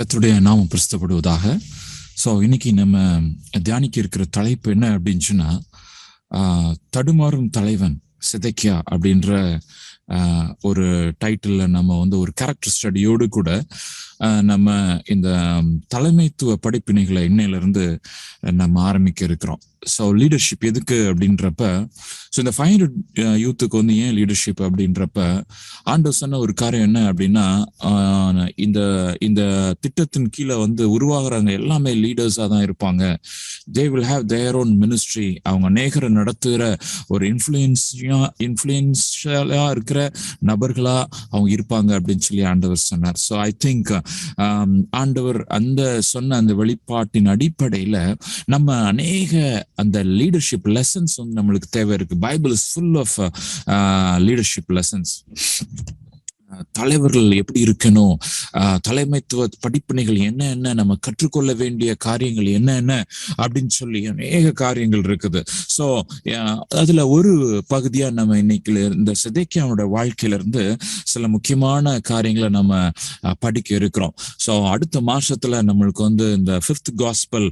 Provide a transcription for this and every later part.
கர்த்தருடைய நாமம் பிரஸ்தப்படுவதாக. ஸோ இன்னைக்கு நம்ம தியானிக்க இருக்கிற தலைப்பு என்ன அப்படின்னு சொன்னா, தடுமாறும் தலைவன் சிதைக்கியா அப்படின்ற ஒரு டைட்டில் நம்ம ஒரு கேரக்டர் ஸ்டடியோடு கூட நம்ம இந்த தலைமைத்துவ படிப்பினைகளை இன்னையிலிருந்து நம்ம ஆரம்பிக்க இருக்கிறோம். ஸோ லீடர்ஷிப் எதுக்கு அப்படின்றப்ப, ஸோ இந்த 500 யூத்துக்கு ஏன் லீடர்ஷிப் அப்படின்றப்ப ஆண்டவர் சொன்ன ஒரு காரியம் என்ன அப்படின்னா, இந்த இந்த திட்டத்தின் கீழே உருவாகிறாங்க எல்லாமே லீடர்ஸாக தான் இருப்பாங்க. They will have their own ministry. அவங்க அநேகரை நடத்துகிற ஒரு இன்ஃப்ளூயன்ஷியலா இருக்கிற நபர்களா அவங்க இருப்பாங்க அப்படின்னு சொல்லி ஆண்டவர் சொன்னார். ஸோ ஐ திங்க் ஆண்டவர் சொன்ன அந்த வெளிப்பாட்டின் அடிப்படையில நம்ம அநேக அந்த லீடர்ஷிப் லெசன்ஸ் நம்மளுக்கு தேவை இருக்கு. Bible is full of leadership lessons. தலைவர்கள் எப்படி இருக்கணும், தலைமைத்துவ படிப்பினைகள் என்ன நம்ம கற்றுக்கொள்ள வேண்டிய காரியங்கள் என்ன அப்படின்னு சொல்லி அநேக காரியங்கள் இருக்குது. ஸோ அதுல ஒரு பகுதியா நம்ம இன்னைக்கு இந்த சிதைக்கியாவோட வாழ்க்கையில இருந்து சில முக்கியமான காரியங்களை நம்ம படிக்க இருக்கிறோம். ஸோ அடுத்த மாசத்துல நம்மளுக்கு இந்த 5th காஸ்பல்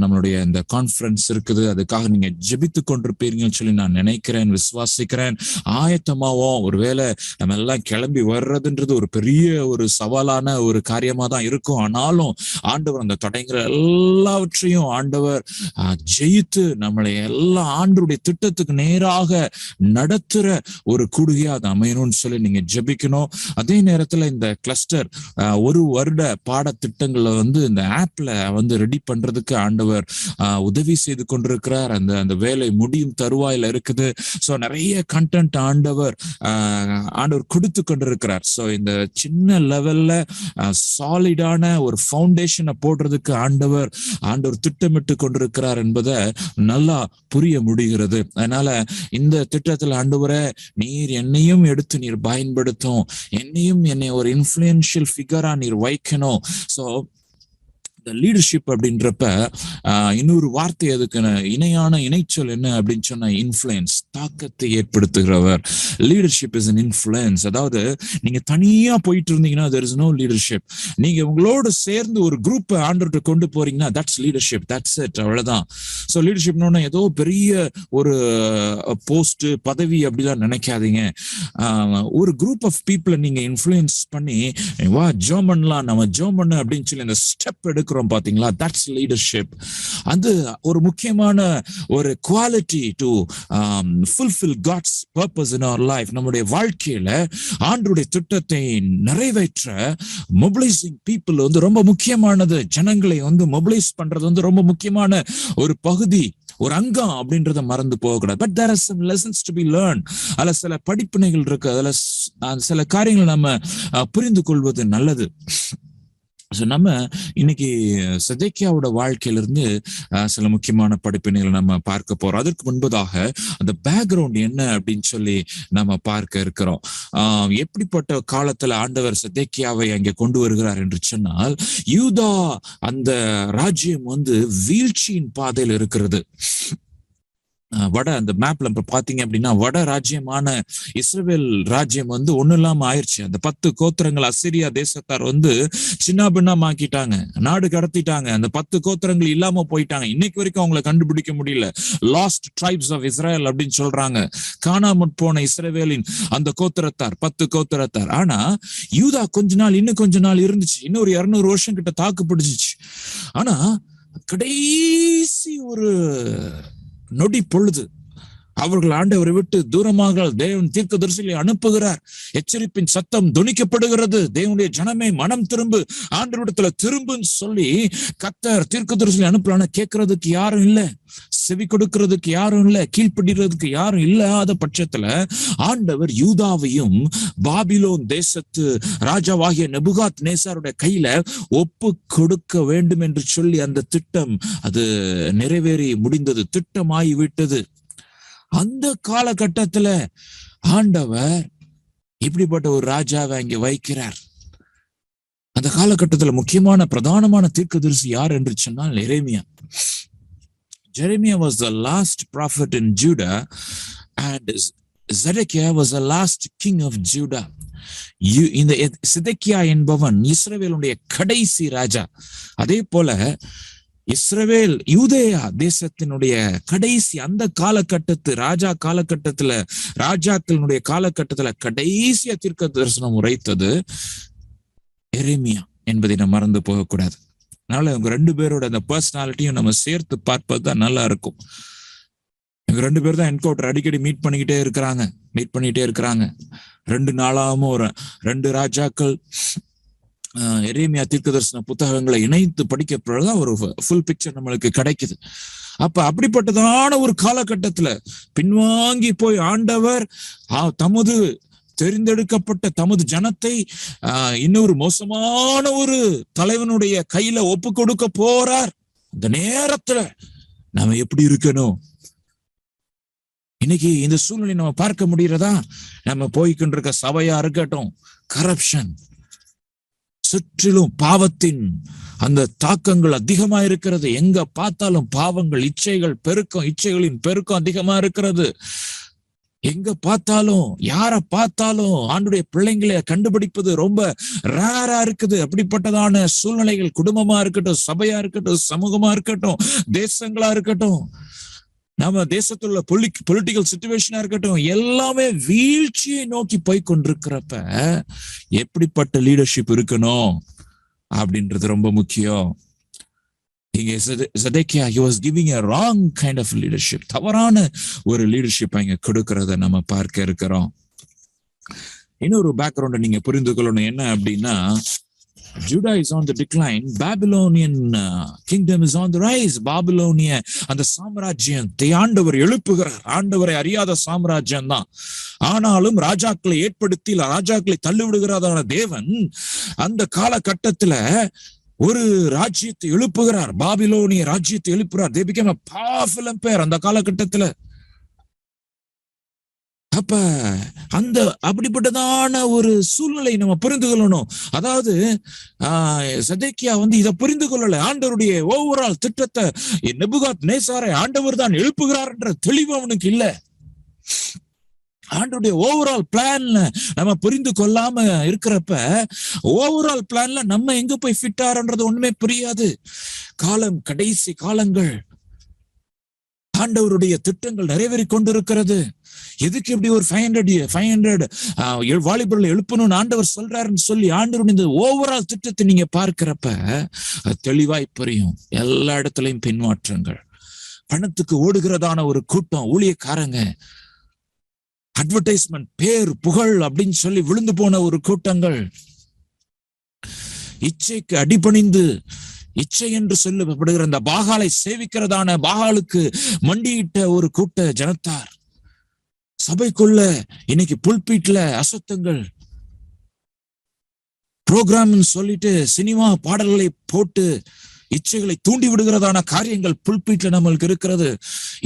நம்மளுடைய இந்த கான்ஃபரன்ஸ் இருக்குது. அதுக்காக நீங்க ஜெபித்து கொண்டிருப்பீங்கன்னு சொல்லி நான் நினைக்கிறேன், விசுவாசிக்கிறேன். ஆயத்தமாவோம். ஒருவேளை நம்ம எல்லாம் கிளம்பி வர்றதுன்றது ஒரு பெரிய ஒரு சவாலான ஒரு காரியமா தான் இருக்கும். ஆனாலும் ஆண்டவர் அந்த தடைங்கிற எல்லாவற்றையும் ஆண்டவர் ஜெயித்து நம்மளை எல்லா ஆண்டவருடைய திட்டத்துக்கு நேராக நடத்துற ஒரு கூடுகையா அது அமையணும்னு சொல்லி நீங்க ஜெபிக்கணும். அதே நேரத்துல இந்த கிளஸ்டர் ஒரு வருட பாடத்திட்டங்களை இந்த ஆப்ல ரெடி பண்றதுக்கு ஆண்டவர் உதவி செய்து கொண்டிருக்கிறார். அந்த வேலை முடியும் தருவாயில இருக்குது. ஸோ நிறைய கண்டென்ட் ஆண்டவர் கொடுத்து கொண்டிருக்கிறார். ஸோ இந்த சின்ன லெவல்ல சாலிடான ஒரு ஃபவுண்டேஷனை போடுறதுக்கு ஆண்டவர் திட்டமிட்டு கொண்டிருக்கிறார் என்பதை நல்லா புரிய முடிகிறது. அதனால இந்த திட்டத்தில் ஆண்டவரே, நீர் என்னையும் எடுத்து நீர் பயன்படுத்தும், என்னை ஒரு இன்ஃப்ளூயன்ஷியல் ஃபிகரா நீர் வைக்கணும். ஸோ லீடர்ஷிப் அப்படின்றப்ப இன்னொரு வார்த்தை அதுக்கு இணையான இணைச்சொல் என்ன அப்படின்னு சொன்னா, இன்ஃப்ளூயன்ஸ், தாக்கத்தை ஏற்படுத்துகிறவர். Leadership is an influence. அதாவது நீங்க தனியா போயிட்டு இருந்தீங்கன்னா there is no leadership. நீங்க உங்களோட சேர்ந்து ஒரு குரூப் ஆண்டவர்கிட்ட கொண்டு போறீங்கன்னா that's leadership, that's it, அவ்வளவுதான். ஸோ லீடர்ஷிப்னு ஏதோ பெரிய ஒரு போஸ்ட் பதவி அப்படிலாம் நினைக்காதீங்க. ஒரு குரூப் ஆஃப் பீப்புளை நீங்க இன்ஃப்ளூயன்ஸ் பண்ணி, வா ஜோம் பண்ணலாம், நம்ம ஜோம் பண்ண அப்படின்னு சொல்லி அந்த ஸ்டெப் எடுக்க பாத்தீங்களா, தட்ஸ் லீடர்ஷிப். அது ஒரு முக்கியமான ஒரு quality to fulfil God's purpose in our life. நம்முடைய வாழ்க்கையில ஆண்டவருடைய திட்டத்தை நிறைவேற்ற மொபிலைசிங் பீப்புள் ரொம்ப முக்கியமானது. ஜனங்களை மொபிலைஸ் பண்றது ரொம்ப முக்கியமான ஒரு பகுதி, ஒரு அங்கம் அப்படின்றத மறந்து போகக்கூடாது. But there are some lessons to be learn. அதுல சில படிப்பினைகள் இருக்கு, அதுல சில காரியங்களை நம்ம புரிந்து கொள்வது நல்லது. நம்ம இன்னைக்கு சிதைக்கியாவோட வாழ்க்கையிலிருந்து சில முக்கியமான படிப்பினைகளை நம்ம பார்க்க போறோம். அதற்கு முன்பதாக அந்த பேக்ரவுண்ட் என்ன அப்படின்னு சொல்லி நம்ம பார்க்க இருக்கிறோம். எப்படிப்பட்ட காலத்துல ஆண்டவர் சிதைக்கியாவை அங்கே கொண்டு வருகிறார் என்று சொன்னால், யூதா அந்த ராஜ்யம் வீழ்ச்சியின் பாதையில் இருக்கிறது. வட அந்த மேப்ல பாத்தீங்க அப்படின்னா, வட ராஜ்யமான இஸ்ரவேல் ராஜ்யம் ஒண்ணு இல்லாம ஆயிடுச்சு. அந்த 10 கோத்திரங்கள் அசிரியா தேசத்தார் சின்ன பின்னமாக்கிட்டாங்க, நாடு கடத்திட்டாங்க. அந்த 10 கோத்திரங்கள் இல்லாம போயிட்டாங்க. இன்னைக்கு வரைக்கும் அவங்களை கண்டுபிடிக்க முடியல. லாஸ்ட் ட்ரைப்ஸ் ஆஃப் இஸ்ரேல் அப்படின்னு சொல்றாங்க. காணாம போன இஸ்ரவேலின் அந்த கோத்திரத்தார் 10 கோத்திரத்தார். ஆனா யூதா இன்னும் கொஞ்ச நாள் இருந்துச்சு. இன்னொரு 200 வருஷம் கிட்ட தாக்கு பிடிச்சிச்சு. ஆனா கடைசி ஒரு நொடி பொழுது அவர்கள் ஆண்டவரை விட்டு தூரமாக தேவன் தீர்க்கதரிசியை அனுப்புகிறார். எச்சரிப்பின் சத்தம் துணிக்கப்படுகிறது. தேவனுடைய ஜனமே மனம் திரும்பு, ஆண்டவரிடத்துல திரும்புன்னு சொல்லி கர்த்தர் தீர்க்கதரிசியை அனுப்பலான. கேட்கறதுக்கு யாரும் இல்லை, செவி கொடுக்கிறதுக்கு யாரும் இல்லை, கீழ்ப்படுகிறதுக்கு யாரும் இல்லாத பட்சத்துல ஆண்டவர் யூதாவையும் பாபிலோன் தேசத்து ராஜாவாகிய நெபுகாத் நேசாருடைய கையில ஒப்பு கொடுக்க வேண்டும் என்று சொல்லி அந்த திட்டம் அது நிறைவேறி முடிந்தது, திட்டமாகி விட்டது. அந்த காலகட்டத்துல ஆண்டவர் இப்படிப்பட்ட ஒரு ராஜாவை அங்கே வைக்கிறார். அந்த காலகட்டத்துல முக்கியமான பிரதானமான தீர்க்கதரிசி யார் என்று சொன்னால் எரேமியா. Jeremiah was the last prophet in Judah and Zedekiah was the last king of Judah. இந்த சிதேக்கியா என்பவன் இஸ்ரவேலுடைய கடைசி ராஜா. அதே போல இஸ்ரவேல் யூதேயா தேசத்தினுடைய கடைசி அந்த ராஜாக்களுடைய காலகட்டத்துல கடைசியா தீர்க்க தரிசனம் உரைத்தது எரேமியா என்பதை நம்ம மறந்து போகக்கூடாது. அதனால இவங்க 2 பேரோட அந்த பர்சனாலிட்டியும் நம்ம சேர்த்து பார்ப்பதுதான் நல்லா இருக்கும். இவங்க 2 பேர் தான் என்கவுண்டர் அடிக்கடி மீட் பண்ணிக்கிட்டே இருக்கிறாங்க. 2 நாளாகவும் ஒரு 2 ராஜாக்கள் எரேமியா தீர்க்கதரிசன புத்தகங்களை இணைத்து படிக்கப்படுறதுதான் ஒரு ஃபுல் பிக்சர் நம்மளுக்கு கிடைக்குது. அப்படிப்பட்டதான ஒரு காலகட்டத்துல பின்வாங்கி போய் ஆண்டவர் தமது தெரிந்தெடுக்கப்பட்ட தமது ஜனத்தை இன்னொரு மோசமான ஒரு தலைவனுடைய கையில ஒப்பு கொடுக்க போறார். அந்த நேரத்துல நாம எப்படி இருக்கணும்? இன்னைக்கு இந்த சூழ்நிலை நம்ம பார்க்க முடியறதா? நம்ம போய்கிட்டு இருக்க சபையா இருக்கட்டும், கரப்ஷன், சுற்றிலும் பாவத்தின் அந்த தாக்கங்கள் அதிகமா இருக்கிறது. எங்க பார்த்தாலும் பாவங்கள், இச்சைகளின் பெருக்கம் அதிகமா இருக்கிறது. எங்க பார்த்தாலும் யார பார்த்தாலும் ஆண்டுடைய பிள்ளைங்களை கண்டுபிடிப்பது ரொம்ப ரேரா இருக்குது. அப்படிப்பட்டதான சூழ்நிலைகள் குடும்பமா இருக்கட்டும், சபையா இருக்கட்டும், சமூகமா இருக்கட்டும், தேசங்களா இருக்கட்டும், நம்ம தேசத்துல உள்ள பொலிட்டிக்கல் சிச்சுவேஷனா இருக்கட்டும், எல்லாமே வீழ்ச்சியை நோக்கி போய் கொண்டிருக்கிறப்ப எப்படிப்பட்ட லீடர்ஷிப் இருக்கணும் அப்படின்றது ரொம்ப முக்கியம். இங்க சிதேக்கியா he was giving a wrong kind of leadership. தவறான ஒரு லீடர்ஷிப் இங்க கொடுக்கறத நம்ம பார்க்க இருக்கிறோம். இன்னொரு பேக்ரவுண்ட நீங்க புரிந்து கொள்ளணும். என்ன அப்படின்னா, Judah is on the decline, Babylonian kingdom is on the rise. பாபிலோனிய அந்த சாம்ராஜ்யத்தை ஆண்டவர் எழுப்புகிறார். ஆண்டவரை அறியாத சாம்ராஜ்யம் தான். ஆனாலும் ராஜாக்களை ஏற்படுத்தி ராஜாக்களை தள்ளிவிடுகிறதான தேவன் அந்த காலகட்டத்துல ஒரு ராஜ்யத்தை எழுப்புகிறார். பாபிலோனிய ராஜ்யத்தை எழுப்புகிறார். They became a powerful empire அந்த காலகட்டத்துல. அப்ப அந்த அப்படிப்பட்டதான ஒரு சூழ்நிலை நம்ம புரிந்து கொள்ளணும். அதாவது சிதேக்கியா இதை புரிந்து கொள்ளல. ஆண்டவருடைய ஓவரால் திட்டத்தை நேபுகாத்நேச்சாரை ஆண்டவர் தான் எழுப்புகிறார் என்ற தெளிவு அவனுக்கு இல்ல. ஆண்டவருடைய ஓவரால் பிளான்ல நம்ம புரிந்து கொள்ளாம இருக்கிறப்ப ஓவரால் பிளான்ல நம்ம எங்க போய் ஃபிட் ஆறன்றது ஒண்ணுமே புரியாது. கடைசி காலங்கள், ஆண்டவருடைய திட்டங்கள் நிறைவேறி கொண்டிருக்கிறது. எதுக்கு இப்படி ஒரு 500 வாலிபர்களை எழுப்பணும்னு ஆண்டவர் சொல்றாருன்னு சொல்லி ஆண்டவருடைய இந்த ஓவரால் திட்டத்தை நீங்க பார்க்கிறப்ப தெளிவாய் புரியும். எல்லா இடத்துலயும் பின்மாற்றங்கள், பணத்துக்கு ஓடுகிறதான ஒரு கூட்டம், ஊழியக்காரங்க, அட்வர்டைஸ்மெண்ட், பேர் புகழ் அப்படின்னு சொல்லி விழுந்து போன ஒரு கூட்டங்கள், இச்சைக்கு அடிபணிந்து இச்சை என்று சொல்லப்படுகிற அந்த பாகாலை சேவிக்கிறதான பாகாலுக்கு மண்டியிட்ட ஒரு கூட்ட ஜனத்தார், சபைக்குள்ள இன்னைக்கு புல்பீட்ல அசுத்தங்கள், ப்ரோக்ராம் சொல்லிட்டு சினிமா பாடல்களை போட்டு இச்சைகளை தூண்டி விடுகிறதான காரியங்கள் புல்பீட்ல நம்மளுக்கு இருக்கிறது.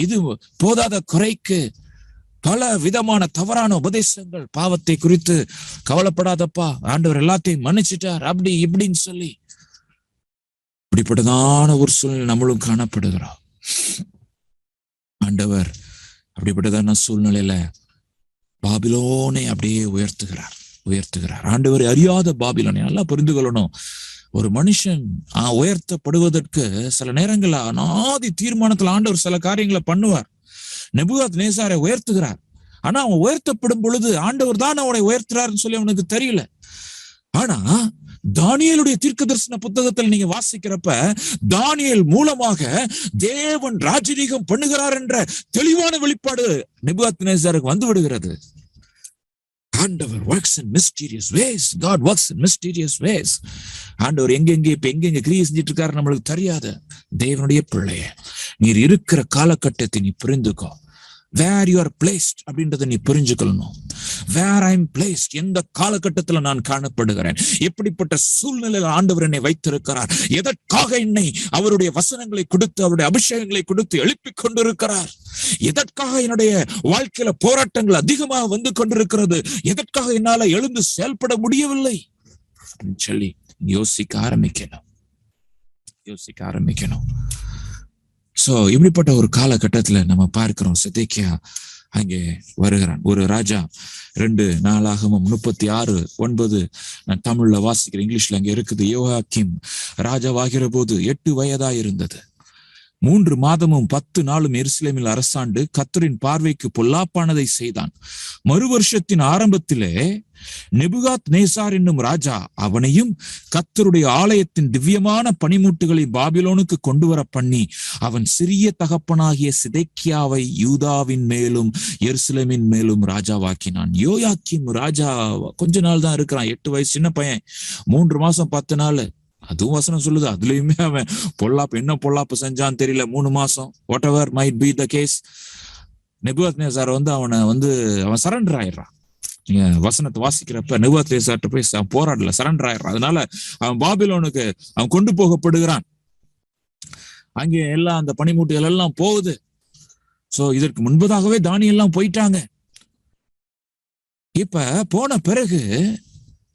இது போதாத குறைக்கு பல விதமான தவறான உபதேசங்கள், பாவத்தை குறித்து கவலைப்படாதப்பா, ஆண்டவர் எல்லாத்தையும் மன்னிச்சிட்டார் அப்படி இப்படின்னு சொல்லி இப்படிப்பட்டதான ஒரு சூழ்நிலை நம்மளும் காணப்படுகிறோம். ஆண்டவர் அப்படிப்பட்டதான சூழ்நிலையில பாபிலோனை அப்படியே உயர்த்துகிறார். ஆண்டவர் அறியாத பாபிலோனை நல்லா புரிந்து கொள்ளணும். ஒரு மனுஷன் உயர்த்தப்படுவதற்கு சில நேரங்கள்ல அநாதி தீர்மானத்துல ஆண்டவர் சில காரியங்களை பண்ணுவார். நேபுகாத்நேச்சாரை உயர்த்துகிறார். ஆனா அவன் உயர்த்தப்படும் பொழுது ஆண்டவர் தான் அவனை உயர்த்துறாருன்னு சொல்லி அவனுக்கு தெரியல. ஆனா தானியேலுடைய தீர்க்கதரிசன புத்தகத்தில் நீங்க வாசிக்கிறப்ப தானியேல் மூலமாக தேவன் ராஜரீகம் பண்ணுகிறார் என்ற தெளிவான வெளிப்பாடு நேபுகாத்நேச்சாருக்கு வந்து விடுகிறது. ஆண்டவர் works in mysterious ways. God works in mysterious ways. ஆண்டவர் எங்கெங்க கிரியை செஞ்சிட்டு இருக்காரு நம்மளுக்கு தெரியாது. தேவனுடைய பிள்ளைய நீர் இருக்கிற காலகட்டத்தை நீ புரிந்துக்கோ. where you are placed அப்படின்றத நீ புரிஞ்சுக்கணும். where I am placed, எந்த காலகட்டத்துல நான் காணப்படுகிறேன், எப்படிப்பட்ட சூழ்நிலையில் ஆண்டவர் என்னை வைத்திருக்கிறார், எதற்காக என்னை அவருடைய வசனங்களை கொடுத்து அவருடைய அபிஷேகங்களை கொடுத்து எழுப்பிக் கொண்டிருக்கிறார், எதற்காக என்னுடைய வாழ்க்கையில போராட்டங்கள் அதிகமாக வந்து கொண்டிருக்கிறது, எதற்காக என்னால எழுந்து செயல்பட முடியவில்லை சொல்லி யோசிக்க ஆரம்பிக்கணும். சோ இப்படிப்பட்ட ஒரு காலகட்டத்துல நம்ம பார்க்கிறோம் சிதேக்கியா அங்கே வருகிறான். ஒரு ராஜா, 2 நாளாகமம் 36:9 நான் தமிழ்ல வாசிக்கிறேன், இங்கிலீஷ்ல அங்க இருக்குது. யோயாக்கீம் ராஜாவாகிற போது 8 வயதாய் இருந்தது. 3 மாதமும் 10 நாளும் எருசலேமில் அரசாண்டு கர்த்தரின் பார்வைக்கு பொல்லாப்பானதை செய்தான். மறு வருஷத்தின் ஆரம்பத்திலே நெபுகாத் நேசார் என்னும் ராஜா அவனையும் கர்த்தருடைய ஆலயத்தின் திவ்யமான பனிமுட்டுகளை பாபிலோனுக்கு கொண்டு வர பண்ணி அவன் சிறிய தகப்பனாகிய சிதேக்கியாவை யூதாவின் மேலும் எருசலேமின் மேலும் ராஜாவாக்கினான். யோயாக்கீம் ராஜா கொஞ்ச நாள் தான் இருக்கிறான், 8 வயசு சின்ன பையன். 3 மாசம் 10 நாள், அதுவும் வசனம் சொல்லுது. அதுலயுமே அவன் என்ன பொல்லாப்பு செஞ்சான்னு தெரியல. 3 மாசம் whatever might be the case, Nebuchadnezzar அவன் சரண்டர் ஆயிடுறான். நீங்க வசனத்தை வாசிக்கிறப்ப நெபுகாத்நேசார்ட்ட போய் போராடல, சரண்டர் ஆயிடுறான். அதனால அவன் பாபிலோனுக்கு அவன் கொண்டு போகப்படுகிறான். அங்கே எல்லாம் அந்த பனிமூட்டுகள் எல்லாம் போகுது. சோ இதற்கு முன்பதாகவே தானியெல்லாம் போயிட்டாங்க. இப்ப போன பிறகு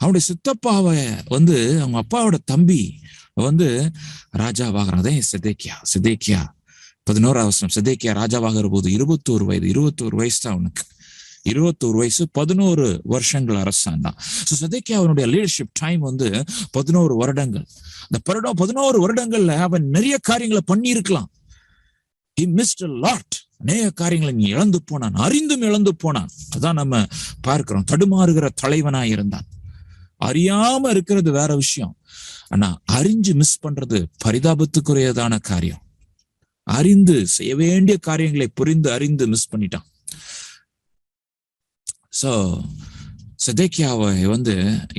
அவனுடைய சித்தப்பாவை அவங்க அப்பாவோட தம்பி ராஜாவாகிறான். அதே சிதேக்கியா 11ஆம் வசனம். சிதேக்கியா ராஜாவாகிற போது 21 வயசு தான் அவனுக்கு. 21 வயசு 11 வருஷங்கள் அரசாண்டான். சிதேக்கியா அவனுடைய லீடர்ஷிப் டைம் 11 வருடங்கள். அந்த 11 வருடங்கள்ல அவன் நிறைய காரியங்களை பண்ணி இருக்கலாம். He missed a lot. அநேக காரியங்களை நீ இழந்து போனான், அறிந்தும் இழந்து போனான். அதான் நம்ம பார்க்கிறோம். தடுமாறுகிற தலைவனாய் இருந்தான். அறியாம இருக்கிறது வேற விஷயம், ஆனா அறிஞ்சு மிஸ் பண்றது பரிதாபத்துக்குரியதான காரியம். அறிந்து செய்ய வேண்டிய காரியங்களை புரிந்து அறிந்து மிஸ் பண்ணிட்டான். சோ சிதேக்கியாவை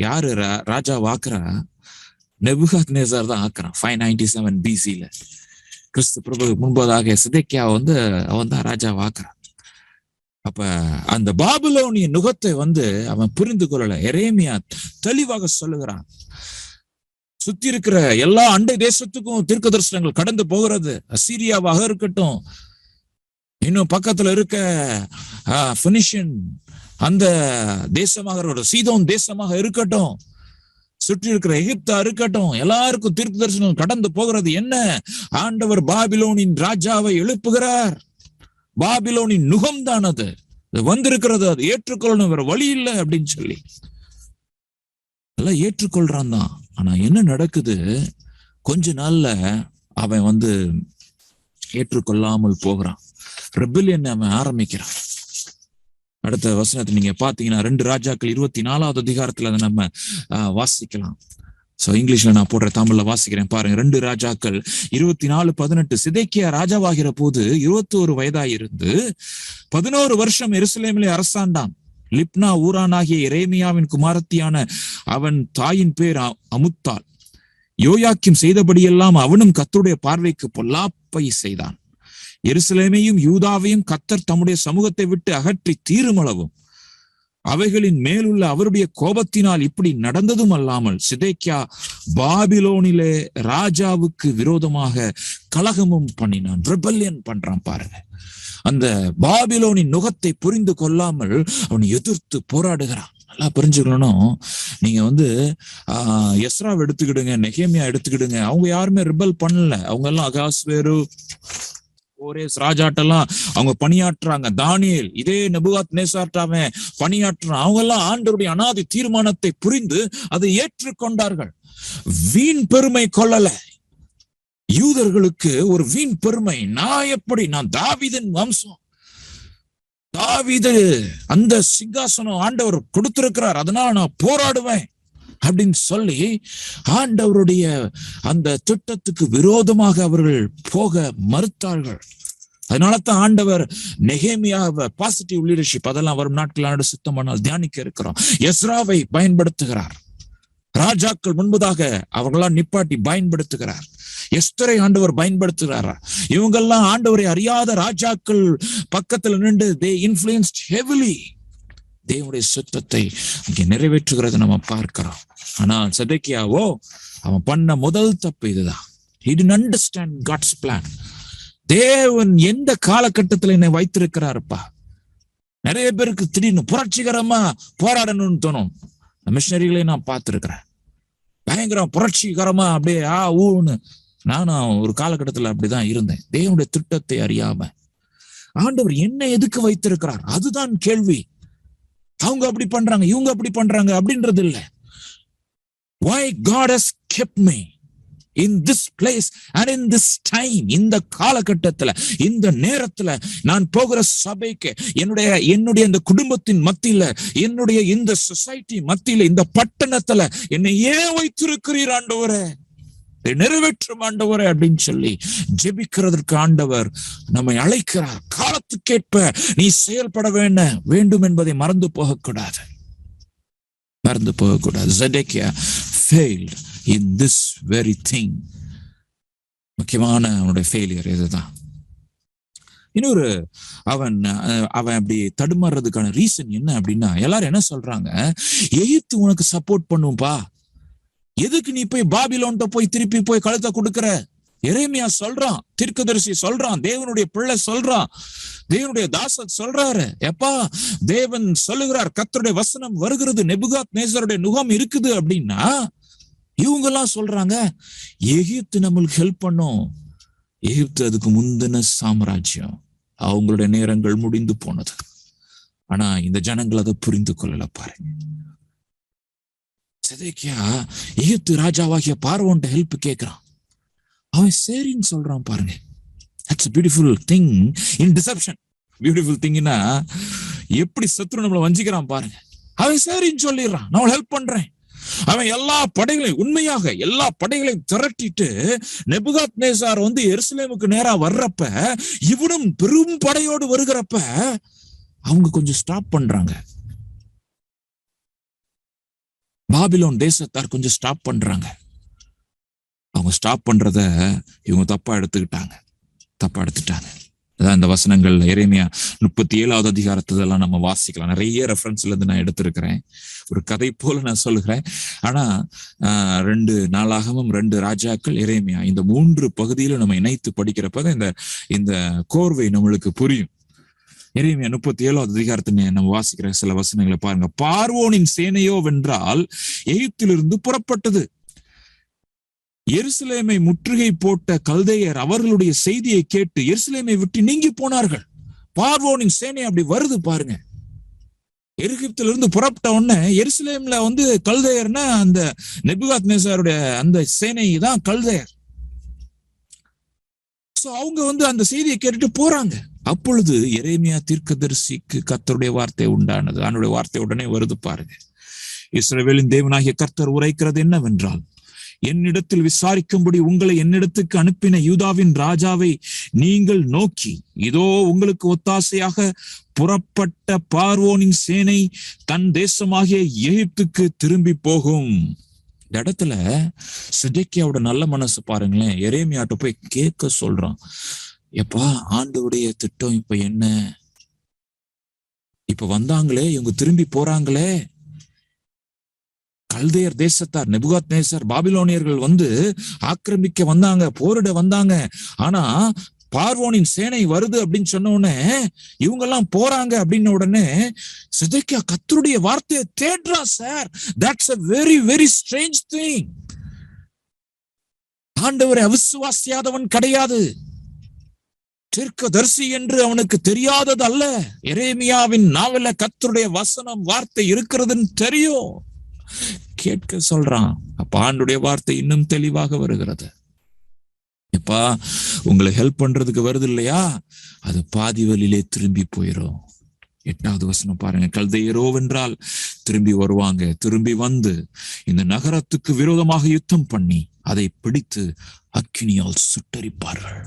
யாரு ராஜா ஆக்குறா? நெபுகாத்நேசார் தான் ஆக்குறான். 597 BC-ல கிறிஸ்து பிரபுக்கு முன்பதாக சிதேக்கியா அவன் தான் ராஜா ஆக்குறான். அப்ப அந்த பாபிலோனிய நுகத்தை அவன் புரிந்து கொள்ளல. எரேமியா தெளிவாக சொல்லுகிறான். சுத்தி இருக்கிற எல்லா அண்டை தேசத்துக்கும் தீர்க்க தரிசனங்கள் கடந்து போகிறது. அசீரியாவாக இருக்கட்டும், இன்னும் பக்கத்துல இருக்க பினிஷியன் அந்த தேசமாக, சீதோன் தேசமாக இருக்கட்டும், சுற்றி இருக்கிற எகிப்தா இருக்கட்டும், எல்லாருக்கும் தீர்க்க தரிசனம் கடந்து போகிறது. என்ன? ஆண்டவர் பாபிலோனின் ராஜாவை எழுப்புகிறார். பாபிலோனின் நுகம்தான் அது வந்திருக்கிறது, அது ஏற்றுக்கொள்ளணும், வேற வழி இல்லை அப்படின்னு சொல்லி எல்லாம் ஏற்றுக்கொள்றான் தான். ஆனா என்ன நடக்குது? கொஞ்ச நாள்ல அவன் ஏற்றுக்கொள்ளாமல் போகிறான். ரெபெலியன் அவன் ஆரம்பிக்கிறான். அடுத்த வசனத்தை நீங்க பாத்தீங்கன்னா 2 ராஜாக்கள் 24வது அதிகாரத்துல அதை நம்ம வாசிக்கலாம். சோ இங்கிலீஷ்ல நான் போடுற, தமிழ்ல வாசிக்கிறேன் பாருங்க. 2 ராஜாக்கள் 24:18. சிதேக்கியா ராஜாவாகிற போது 21 வயதாயிருந்து 11 வருஷம் எருசலேமிலே அரசாண்டான். லிப்னா ஊரானாகிய எரேமியாவின் குமாரத்தியான அவன் தாயின் பேர் அமுத்தாள். யோயாக்கீம் செய்தபடியெல்லாம் அவனும் கர்த்தருடைய பார்வைக்கு பொல்லாப்பை செய்தான். எருசலேமையும் யூதாவையும் கர்த்தர் தம்முடைய சமூகத்தை விட்டு அகற்றி தீருமளவும் அவைகளின் மேலுள்ள அவருடைய கோபத்தினால் இப்படி நடந்ததும் அல்லாமல் சிதேக்கியா பாபிலோனிலே ராஜாவுக்கு விரோதமாக கலகமும் பண்ணினான். ரெபெல்லியன் பண்றான் பாருங்க. அந்த பாபிலோனின் நுகத்தை புரிந்து கொள்ளாமல் அவனை எதிர்த்து போராடுகிறான். நல்லா புரிஞ்சுக்கணும். நீங்க எஸ்ராவை எடுத்துக்கிடுங்க, நெகேமியா எடுத்துக்கிடுங்க, அவங்க யாருமே ரிபல் பண்ணல. அவங்க எல்லாம் அகாஸ்வேரு, கோரேஸ் ராஜாட்டெல்லாம் அவங்க பணியாற்றுறாங்க. தானியேல் இதே நெபுகாத்நேசார்ட்டாவே பணியாற்றுறான். அவங்க எல்லாம் ஆண்டவருடைய அனாதி தீர்மானத்தை புரிந்து அதை ஏற்றுக்கொண்டார்கள். வீண் பெருமை கொள்ளல. யூதர்களுக்கு ஒரு வீண் பெருமை. நான் தாவீதின் வம்சம், தாவீது அந்த சிங்காசனம் ஆண்டவர் கொடுத்திருக்கிறார், அதனால நான் போராடுவேன் அப்படின்னு சொல்லி ஆண்டவருடைய அந்த திட்டத்துக்கு விரோதமாக அவர்கள் போக மறுத்தார்கள். அதனாலதான் ஆண்டவர் நெகேமியாவை பாசிட்டிவ் லீடர்ஷிப் அதெல்லாம் வரும் நாட்கள் சுத்தமானால் தியானிக்க இருக்கிறோம். எஸ்ராவை பயன்படுத்துகிறார். ராஜாக்கள் முன்பதாக அவர்களாம் நிப்பாட்டி பயன்படுத்துகிறார். எஸ்தரை ஆண்டவர் பயன்படுத்துகிறாரா? இவங்கெல்லாம் ஆண்டவரை அறியாத ராஜாக்கள் பக்கத்துல நின்று they influenced heavily. தேவனுடைய சுத்தத்தை அங்கே நிறைவேற்றுகிறத நம்ம பார்க்கிறோம். ஆனால் சிதேக்கியாவோ அவன் பண்ண முதல் தப்பு இதுதான். He didn't understand God's plan. தேவன் எந்த காலகட்டத்துல என்னை வைத்திருக்கிறாருப்பா. நிறைய பேருக்கு திடீர்னு புரட்சிகரமா போராடணும்னு தோணும். மிஷனரிகளை நான் பார்த்திருக்கிறேன். பயங்கரம் புரட்சிகரமா அப்படியே ஊன்னு. நானும் ஒரு காலகட்டத்துல அப்படிதான் இருந்தேன். தேவனுடைய திட்டத்தை அறியாம ஆண்டவர் என்ன எதுக்கு வைத்திருக்கிறார், அதுதான் கேள்வி. அவங்க அப்படி பண்றாங்க, இவங்க அப்படி பண்றாங்க அப்படின்றது இல்ல. Why God has kept me in this place and in this time, இந்த காலகட்டத்துல, இந்த நேரத்துல, நான் போகிற சபைக்கு, என்னுடைய இந்த குடும்பத்தின் மத்தியில, என்னுடைய இந்த சொசைட்டி மத்தியில, இந்த பட்டணத்துல என்னை ஏன் வைத்திருக்கிறீர் ஆண்டவரே, நிறைவேற்றும் ஆண்டவரே அப்படின்னு சொல்லி ஜெபிக்கிறதற்கு ஆண்டவர் நம்மை அழைக்கிறார். காலத்துக்கேற்ப நீ செயல்பட வேண்டும் என்பதை மறந்து போகக்கூடாது. Zedekiah failed in this very thing. முக்கியமான அவனுடைய ஃபெயிலியர் இதுதான். இன்னொரு அவன் அப்படி தடுமாறுறதுக்கான ரீசன் என்ன அப்படின்னா, எல்லாரும் என்ன சொல்றாங்க, எகிப்து உனக்கு சப்போர்ட் பண்ணும்பா, எதுக்கு நீ போய் பாபிலோன்ட்ட போய் திருப்பி போய் கழுத்தை கொடுக்கிற? எரேமியா சொல்றான், தீர்க்கதரிசி சொல்றான், தேவனுடைய பிள்ளை சொல்றான், தேவனுடைய தாசன் சொல்றாரு, எப்பா தேவன் சொல்லுகிறார், கர்த்தருடைய வசனம் வருகிறது, நேபுகாத்நேசருடைய நுகம் இருக்குது அப்படின்னா இவங்க எல்லாம் சொல்றாங்க எகிப்து நம்மளுக்கு ஹெல்ப் பண்ணும். எகிப்து அதுக்கு முந்தின சாம்ராஜ்யம், அவங்களுடைய நேரங்கள் முடிந்து போனது. ஆனா இந்த ஜனங்கள் அதை புரிந்து கொள்ளல. பாருங்க, செதேக்கியா எகிப்து ராஜாவாகிய பார்வோன்ட்ட ஹெல்ப் கேட்கிறான், அவன் சரின்னு சொல்றான். பாருங்க, that's a beautiful thing in deception. beautiful thingனா எப்படி சத்ரு நம்மளை வஞ்சிக்கிறான் பாருங்க. அவன் சரின்னு சொல்லிடுறான், நான் ஹெல்ப் பண்றேன். அவன் எல்லா படைகளையும், உண்மையாக எல்லா படைகளையும் திரட்டிட்டு நேபுகாத்நேசார் எருசலேமுக்கு நேரா வர்றப்ப, இவனும் பெரும் படையோடு வருகிறப்ப அவங்க கொஞ்சம் ஸ்டாப் பண்றாங்க. பாபிலோன் தேசத்தார் கொஞ்சம் ஸ்டாப் பண்றாங்க. அவங்க ஸ்டாப் பண்றத இவங்க தப்பா எடுத்துட்டாங்க. அதான் இந்த வசனங்கள் எரேமியா 37வது அதிகாரத்தெல்லாம் நம்ம வாசிக்கலாம். நிறைய ரெஃபரன்ஸ்ல இருந்து நான் எடுத்திருக்கிறேன், ஒரு கதை போல நான் சொல்லுகிறேன். ஆனா 2 நாளாகமும் 2 ராஜாக்கள், எரேமியா, இந்த 3 பகுதியில நம்ம இணைத்து படிக்கிறப்ப இந்த கோர்வை நம்மளுக்கு புரியும். எரேமியா 37வது அதிகாரத்தை நம்ம வாசிக்கிற சில வசனங்களை பாருங்க. பார்வோனின் சேனையோ வென்றால் எகிப்திலிருந்து புறப்பட்டது. எருசலேமை முற்றுகை போட்ட கல்தேயர் அவர்களுடைய செய்தியை கேட்டு எருசலேமை விட்டு நீங்கி போனார்கள். பார்வோனின் சேனை அப்படி வருது பாருங்க. எகிப்தில இருந்து புறப்பட்ட உடனே எருசலேம்ல கல்தேயர்னா அந்த நேபுகாத்நேசாருடைய அந்த சேனை தான் கல்தேயர். அவங்க அந்த செய்தியை கேட்டுட்டு போறாங்க. அப்பொழுது எரேமியா தீர்க்கதரிசிக்கு கர்த்தருடைய வார்த்தை உண்டானது. அவனுடைய வார்த்தை உடனே வருது பாருங்க. இஸ்ரவேலின் தேவனாகிய கர்த்தர் உரைக்கிறது என்னவென்றால், என்னிடத்தில் விசாரிக்கும்படி உங்களை என்னிடத்துக்கு அனுப்பின யூதாவின் ராஜாவை நீங்கள் நோக்கி, இதோ உங்களுக்கு ஒத்தாசையாக புறப்பட்ட பார்வோனின் சேனை தன் தேசமாகிய எகிப்துக்கு திரும்பி போகும். இந்த இடத்துல செதேக்கியாவோட நல்ல மனசு பாருங்களேன். எரேமியாட்ட போய் கேட்க சொல்றான், எப்பா ஆண்டவருடைய திட்டம் இப்ப என்ன? இப்ப வந்தாங்களே, இவங்க திரும்பி போறாங்களே, கல்தேயர் தேசத்தார், நேபுகாத்நேசர், பாபிலோனியர்கள் ஆக்கிரமிக்க வந்தாங்க, போரிட வந்தாங்க. ஆனா பார்வோனின் சேனை வருது அப்படின்னு சொன்ன உடனே இவங்க எல்லாம் போறாங்க அப்படின்னு உடனே செதேக்கியா கர்த்தருடைய வார்த்தையை தேடுறா. Sir, that's a very very strange thing. ஆண்டவரை அவிசுவாசியாதவன் கிடையாது. தீர்க்கதரிசி என்று அவனுக்கு தெரியாதது அல்ல. எரேமியாவின் நாவல கர்த்தருடைய வசனம் வார்த்தை இருக்கிறதுன்னு தெரியும். கேட்க சொல்றான். அப்ப ஆண்டுடைய வார்த்தை இன்னும் தெளிவாக வருகிறது. எப்பா உங்களை ஹெல்ப் பண்றதுக்கு வருது இல்லையா, அது பாதி வழியிலே திரும்பி போயிரும். 8வது வசனம் பாருங்க. கல்தேயரோ வென்றால் திரும்பி வருவாங்க. திரும்பி இந்த நகரத்துக்கு விரோதமாக யுத்தம் பண்ணி அதை பிடித்து அக்கினியால் சுட்டரிப்பார்கள்.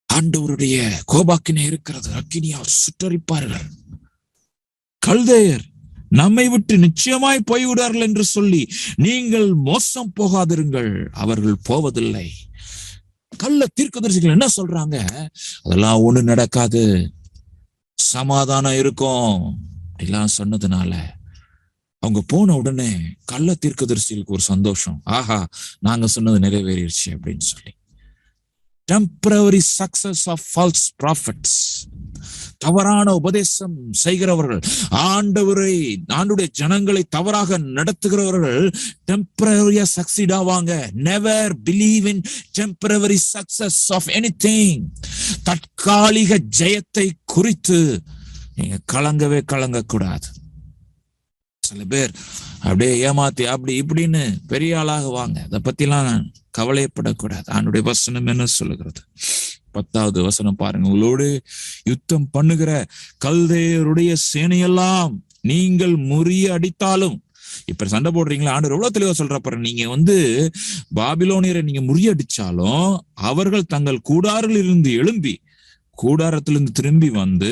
ஆண்டவருடைய கோபாக்கினை இருக்கிறது, அக்கினியால் சுட்டரிப்பார்கள். கல்தேயர் நம்மை விட்டு நிச்சயமாய் போய்விடார்கள் என்று சொல்லி நீங்கள் மோசம் போகாதிருங்கள், அவர்கள் போவதில்லை. கள்ள தீர்க்கதரிசிகள் என்ன சொல்றாங்க? அதெல்லாம் ஒண்ணு நடக்காது, சமாதானம் இருக்கும் எல்லாம் சொன்னதுனால அவங்க போன உடனே கள்ள தீர்க்கதரிசிகளுக்கு ஒரு சந்தோஷம். ஆஹா, நாங்க சொன்னது நிறைவேறிடுச்சு அப்படின்னு சொல்லி. Temporary success of false prophets. தவறான உபதேசம் செய்கிறவர்கள், ஆண்டுடைய ஜனங்களை தவறாக நடத்துகிறவர்கள் டெம்பரரியா சக்சீட் ஆவாங்க. Never believe in temporary success of anything. தற்காலிக ஜெயத்தை குறித்து நீங்க கலங்கக்கூடாது. சில பேர் அப்படியே ஏமாத்தி அப்படி இப்படின்னு பெரிய ஆளாக வாங்க. அதை பத்திலாம் கவலைப்படக்கூடாது. ஆண்டுடைய வசனம் என்ன சொல்லுகிறது? 10வது வசனம் பாருங்க. உங்களோடு யுத்தம் பண்ணுகிற கல்தேயருடைய சேனையெல்லாம் நீங்கள் முறியடித்தாலும், இப்ப சண்டை போடுறீங்களா, ஆண்டவர் எவ்வளவு தெளிவா சொல்றப்ப, நீங்க பாபிலோனியரை நீங்க முறியடிச்சாலும் அவர்கள் தங்கள் கூடாரிலிருந்து எழும்பி, கூடாரத்திலிருந்து திரும்பி வந்து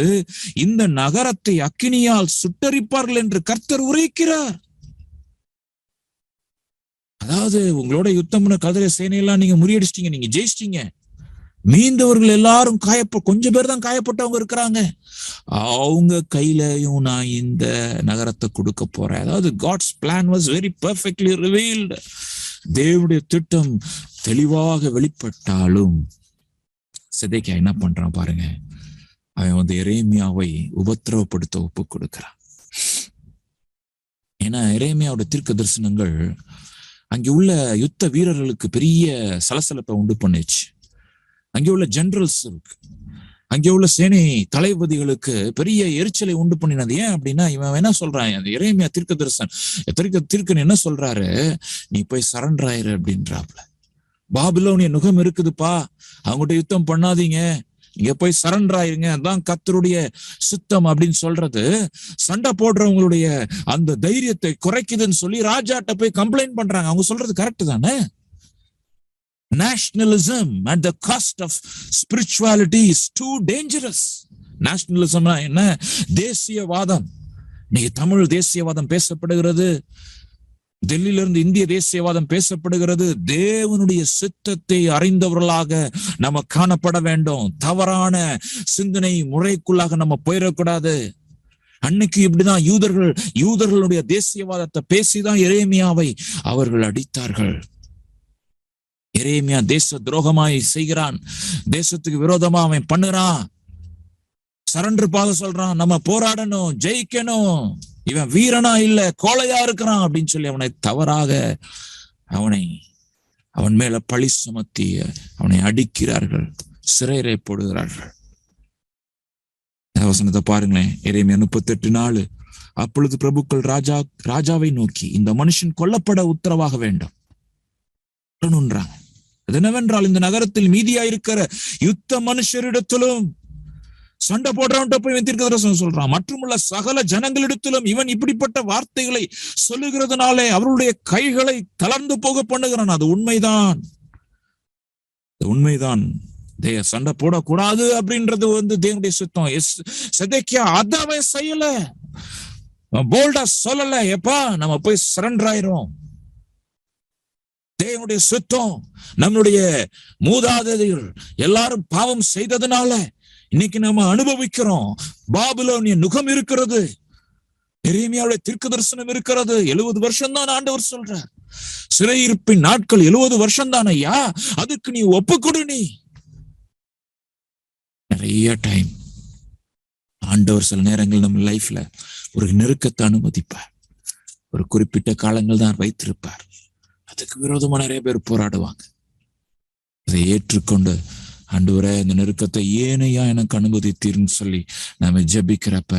இந்த நகரத்தை அக்கினியால் சுட்டரிப்பார்கள் என்று கர்த்தர் உரைக்கிறார். அதாவது உங்களோட யுத்தம் பண்ண கல்தேய சேனையெல்லாம் நீங்க முறியடிச்சிட்டீங்க, நீங்க ஜெயிச்சிட்டீங்க. மீண்டவர்கள் எல்லாரும் கொஞ்சம் பேர் தான் காயப்பட்டவங்க இருக்கிறாங்க. அவங்க கையிலையும் நான் இந்த நகரத்தை கொடுக்க போறேன். அதாவது God's plan was very perfectly revealed. தேவனுடைய திட்டம் தெளிவாக வெளிப்பட்டாலும் சிதேக்கியா என்ன பண்றான் பாருங்க. அவன் எரேமியாவை உபத்திரவப்படுத்த ஒப்பு கொடுக்கிறான். ஏன்னா எரேமியாவோட தீர்க்க தரிசனங்கள் அங்கே உள்ள யுத்த வீரர்களுக்கு பெரிய சலசலப்பை உண்டு பண்ணுச்சு. அங்கே உள்ள ஜெனரல்ஸ் இருக்கு, அங்கே உள்ள சேனை தளபதிகளுக்கு பெரிய எரிச்சலை உண்டு பண்ணினது. ஏன் அப்படின்னா, இவன் என்ன சொல்றான், அந்த எரேமியா தீர்க்கன் என்ன சொல்றாரு, நீ போய் சரண்டர் ஆயிரு அப்படின்றாப்ல. பாபிலோனிய நுகம் இருக்குதுப்பா, அவங்ககிட்ட யுத்தம் பண்ணாதீங்க, இங்க போய் சரண்டர் ஆயிருங்க, அதான் கர்த்தருடைய சித்தம் அப்படின்னு சொல்றது சண்டை போடுறவங்களுடைய அந்த தைரியத்தை குறைக்குதுன்னு சொல்லி ராஜாட்ட போய் கம்ப்ளைண்ட் பண்றாங்க. அவங்க சொல்றது கரெக்ட் தானே? Nationalism at the cost of spirituality is too dangerous. Nationalism என்ன? தேசியவாதம். இன்னைக்கு தமிழ் தேசியவாதம் பேசப்படுகிறது, டெல்லியில இருந்து இந்திய தேசியவாதம் பேசப்படுகிறது. தேவனுடைய சித்தத்தை அறிந்தவர்களாக நம்ம காணப்பட வேண்டும். தவறான சிந்தனை முறைக்குள்ளாக நம்ம போயிடக்கூடாது. அன்னைக்கு இப்படிதான் யூதர்களுடைய தேசியவாதத்தை பேசிதான் எரேமியாவை அவர்கள் அடித்தார்கள். எரேமியா தேச துரோகமாய் செய்கிறான், தேசத்துக்கு விரோதமா அவன் பண்ணுறான், சரண்டர் பாக சொல்றான், நம்ம போராடணும், ஜெயிக்கணும், இவன் வீரனா இல்ல கோழையா இருக்கிறான் அப்படின்னு சொல்லி அவனை தவறாக அவன் மேல பழி சுமத்தி அவனை அடிக்கிறார்கள், சிறையிலே போடுகிறார்கள். வசனத்தை பாருங்களேன், எரேமியா 38:4. அப்பொழுது பிரபுக்கள் ராஜாவை நோக்கி, இந்த மனுஷன் கொல்லப்பட உத்தரவாக வேண்டும். அது என்னவென்றால், இந்த நகரத்தில் மீதியாயிருக்கிற யுத்த மனுஷரிடத்திலும், சண்டை போடுறவன்ட்ட போய் தீர்க்கதரிசனம் சொல்றான், மற்றுமுள்ள சகல ஜனங்களிடத்திலும் இவன் இப்படிப்பட்ட வார்த்தைகளை சொல்லுகிறதுனாலே அவருடைய கைகளை தளர்ந்து போக பண்ணுகிறான். அது உண்மைதான். சண்டை போடக்கூடாது அப்படின்றது தேவனுடைய சித்தம். சிதேக்கியா அதாவே செய்யல, போல்டா சொல்லல, எப்பா நம்ம போய் சரண்டர் ஆயிரும். தேவனுடைய சித்தம். நம்முடைய மூதாதையர்கள் எல்லாரும் பாவம் செய்ததுனால இன்னைக்கு நம்ம அனுபவிக்கிறோம். பாபிலோனிய நுகம் இருக்கிறது, எரேமியாவுடைய தீர்க்க தரிசனம் இருக்கிறது. 70 வருஷம் தான் ஆண்டவர் சொல்றார். சிறையிருப்பின் நாட்கள் 70 வருஷம் தான் ஐயா, அதுக்கு நீ ஒப்புக்கொடு. நீ நிறைய டைம் ஆண்டவர் சில நேரங்கள் நம்ம லைஃப்ல ஒரு நெருக்கத்தை அனுமதிப்பார், ஒரு குறிப்பிட்ட காலங்கள் தான் வைத்திருப்பார். அதுக்கு விரோதமா நிறைய பேர் போராடுவாங்க. இதை ஏற்றுக்கொண்டு, ஆண்டவரே இந்த நெருக்கத்தை ஏனையா எனக்கு அனுமதித்தீர்னு சொல்லி நாம ஜெபிக்கிறப்ப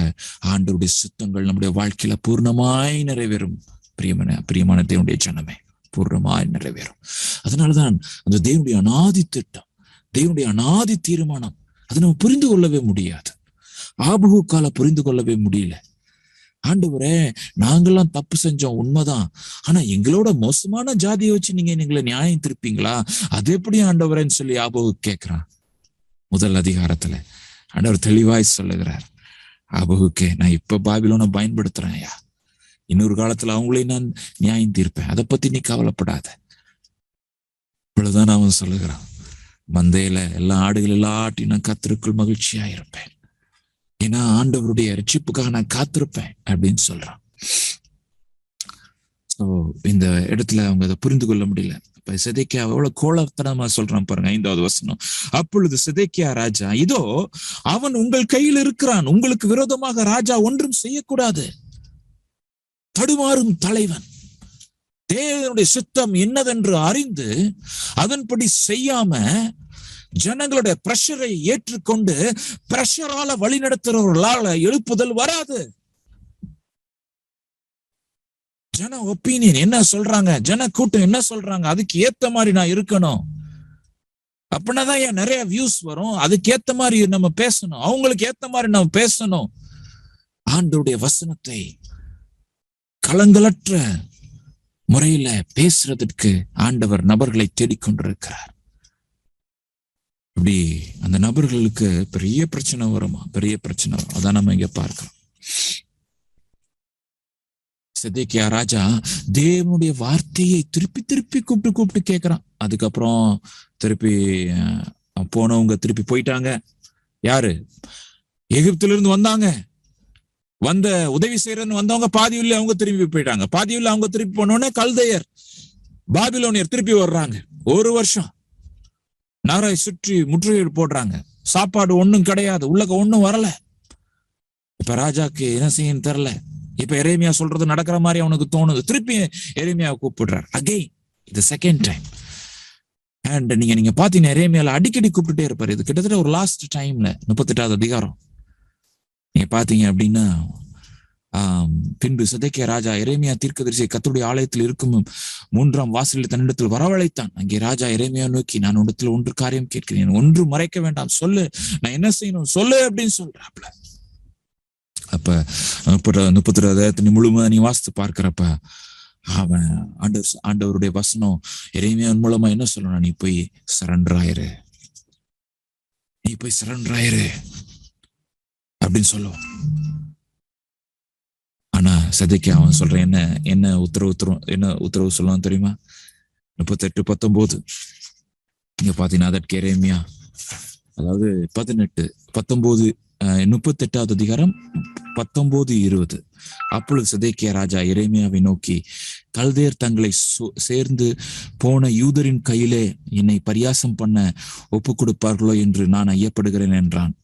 ஆண்டவருடைய சித்தங்கள் நம்முடைய வாழ்க்கையில பூர்ணமாய் நிறைவேறும். பிரியமான தேவனுடைய ஜனமே, பூர்ணமாய் நிறைவேறும். அதனாலதான் அந்த தேவனுடைய அநாதி திட்டம், தேவனுடைய அநாதி தீர்மானம், அதை நம்ம புரிந்து கொள்ளவே முடியாது. ஆபகுக்கால புரிந்து கொள்ளவே முடியல. ஆண்டவரே, நாங்கெல்லாம் தப்பு செஞ்சோம் உண்மைதான், ஆனா எங்களோட மோசமான ஜாதியை வச்சு நீங்க எங்களை நியாயம் திருப்பீங்களா? அது எப்படி ஆண்டவரேன்னு சொல்லி ஆபகு கேட்கிறான். முதல் அதிகாரத்துல ஆண்டவர் தெளிவாய் சொல்லுகிறார், ஆபகுக்கே, நான் இப்ப பாபிலோனை பயன்படுத்துறேன் ஐயா, இன்னொரு காலத்துல அவங்களையும் நான் நியாயம் தீர்ப்பேன், அதை பத்தி நீ கவலைப்படாத. இவ்வளவுதான் அவன் சொல்லுகிறான், மந்தையில எல்லா ஆடுகள் எல்லாட்டி நான் கர்த்தருக்குள் மகிழ்ச்சியா இருப்பேன், ஏன்னா ஆண்டவருடைய ரட்சிப்புக்காக நான் காத்திருப்பேன் அப்படின்னு சொல்றான். இந்த இடத்துல அவங்க அதை புரிந்து கொள்ள முடியல. இப்ப சிதேக்கியா எவ்வளவு கோலத்தனமா சொல்றான் பாருங்க, 5வது வசனம். அப்பொழுது சிதேக்கியா ராஜா, இதோ அவன் உங்கள் கையில் இருக்கிறான், உங்களுக்கு விரோதமாக ராஜா ஒன்றும் செய்யக்கூடாது. தடுமாறும் தலைவன் தேவனுடைய சித்தம் என்னதென்று அறிந்து அதன்படி செய்யாம ஜனங்களுடைய பிரஷரை ஏற்றுக்கொண்டு பிரஷரால வழி நடத்துறவர்களால எழுப்புதல் வராது. ஜன ஒப்பீனியன் என்ன சொல்றாங்க, ஜன கூட்டம் என்ன சொல்றாங்க, அதுக்கு ஏத்த மாதிரி நான் இருக்கணும். அப்படின்னாதான் ஏன் நிறைய வியூஸ் வரும். அதுக்கு ஏத்த மாதிரி நம்ம பேசணும், அவங்களுக்கு ஏத்த மாதிரி நம்ம பேசணும். ஆண்டவருடைய வசனத்தை கலங்களற்ற முறையில பேசுறதுக்கு ஆண்டவர் நபர்களை தேடிக்கொண்டிருக்கிறார். இப்படி அந்த நபர்களுக்கு பெரிய பிரச்சனை வருமா, பெரிய பிரச்சனை வரும். அதான் நம்ம இங்க பார்க்கிறோம். சிதேக்கியா ராஜா தேவனுடைய வார்த்தையை திருப்பி திருப்பி கூப்பிட்டு கேட்கிறான். அதுக்கப்புறம் திருப்பி போனவங்க திருப்பி போயிட்டாங்க. யாரு? எகிப்துல இருந்து வந்த உதவி செய்யறன்னு வந்தவங்க பாதியில் அவங்க திரும்பி போயிட்டாங்க. பாதியில் அவங்க திருப்பி போனோடனே கல்தையர் பாபிலோனியர் திருப்பி வர்றாங்க. 1 வருஷம் நகரை சுற்றி முற்றுகையிட்டு போடுறாங்க. சாப்பாடு ஒண்ணும் கிடையாது, உள்ளக ஒண்ணும் வரல. இப்ப ராஜாக்கு என்ன செய்யன்னு தெரியல. இப்ப எரேமியா சொல்றது நடக்கிற மாதிரி அவனுக்கு தோணுது. திருப்பி எரேமியாவை கூப்பிடுறார் அகைன், இது செகண்ட் டைம். அண்ட் நீங்க பாத்தீங்கன்னா எரேமியால அடிக்கடி கூப்பிட்டுட்டே இருப்பாரு. இது கிட்டத்தட்ட ஒரு லாஸ்ட் டைம்ல 38வது அதிகாரம் நீங்க பாத்தீங்க அப்படின்னா, பின்பு சிதேக்கியா ராஜா எரேமியா தீர்க்கதரிசியை கர்த்தருடைய ஆலயத்தில் இருக்கும் 3ஆம் வாசலில் தன்னிடத்தில் வரவழைத்தான். அங்கே ராஜா எரேமியா நோக்கி, நான் உன்னிடத்தில் ஒன்று காரியம் கேட்கிறேன், ஒன்று மறைக்க வேண்டாம், சொல்லு, நான் என்ன செய்யணும் சொல்லு அப்படின்னு சொல்றாப்ல. அப்ப 32 முழுமை நீ வாசித்து பார்க்கிறப்ப அவன் ஆண்டவருடைய வசனம் எரேமியாவின் மூலமா என்ன சொல்லணும், நீ போய் சரண்டர் ஆயிரு அப்படின்னு சொல்லுவான். ஆனா சிதேக்கியா அவன் சொல்றேன், என்ன உத்தரவு சொல்லுவான் தெரியுமா? 38:19 இங்க பாத்தீங்கன்னா அதற்கு எரேமியா, அதாவது 38வது அதிகாரம் 19:20. அப்பொழுது சிதேக்கியா ராஜா எரேமியாவை நோக்கி, கல்தேயர் தங்களை சேர்ந்து போன யூதரின் கையிலே என்னை பரியாசம் பண்ண ஒப்பு கொடுப்பார்களோ என்று நான் ஐயப்படுகிறேன் என்றான்.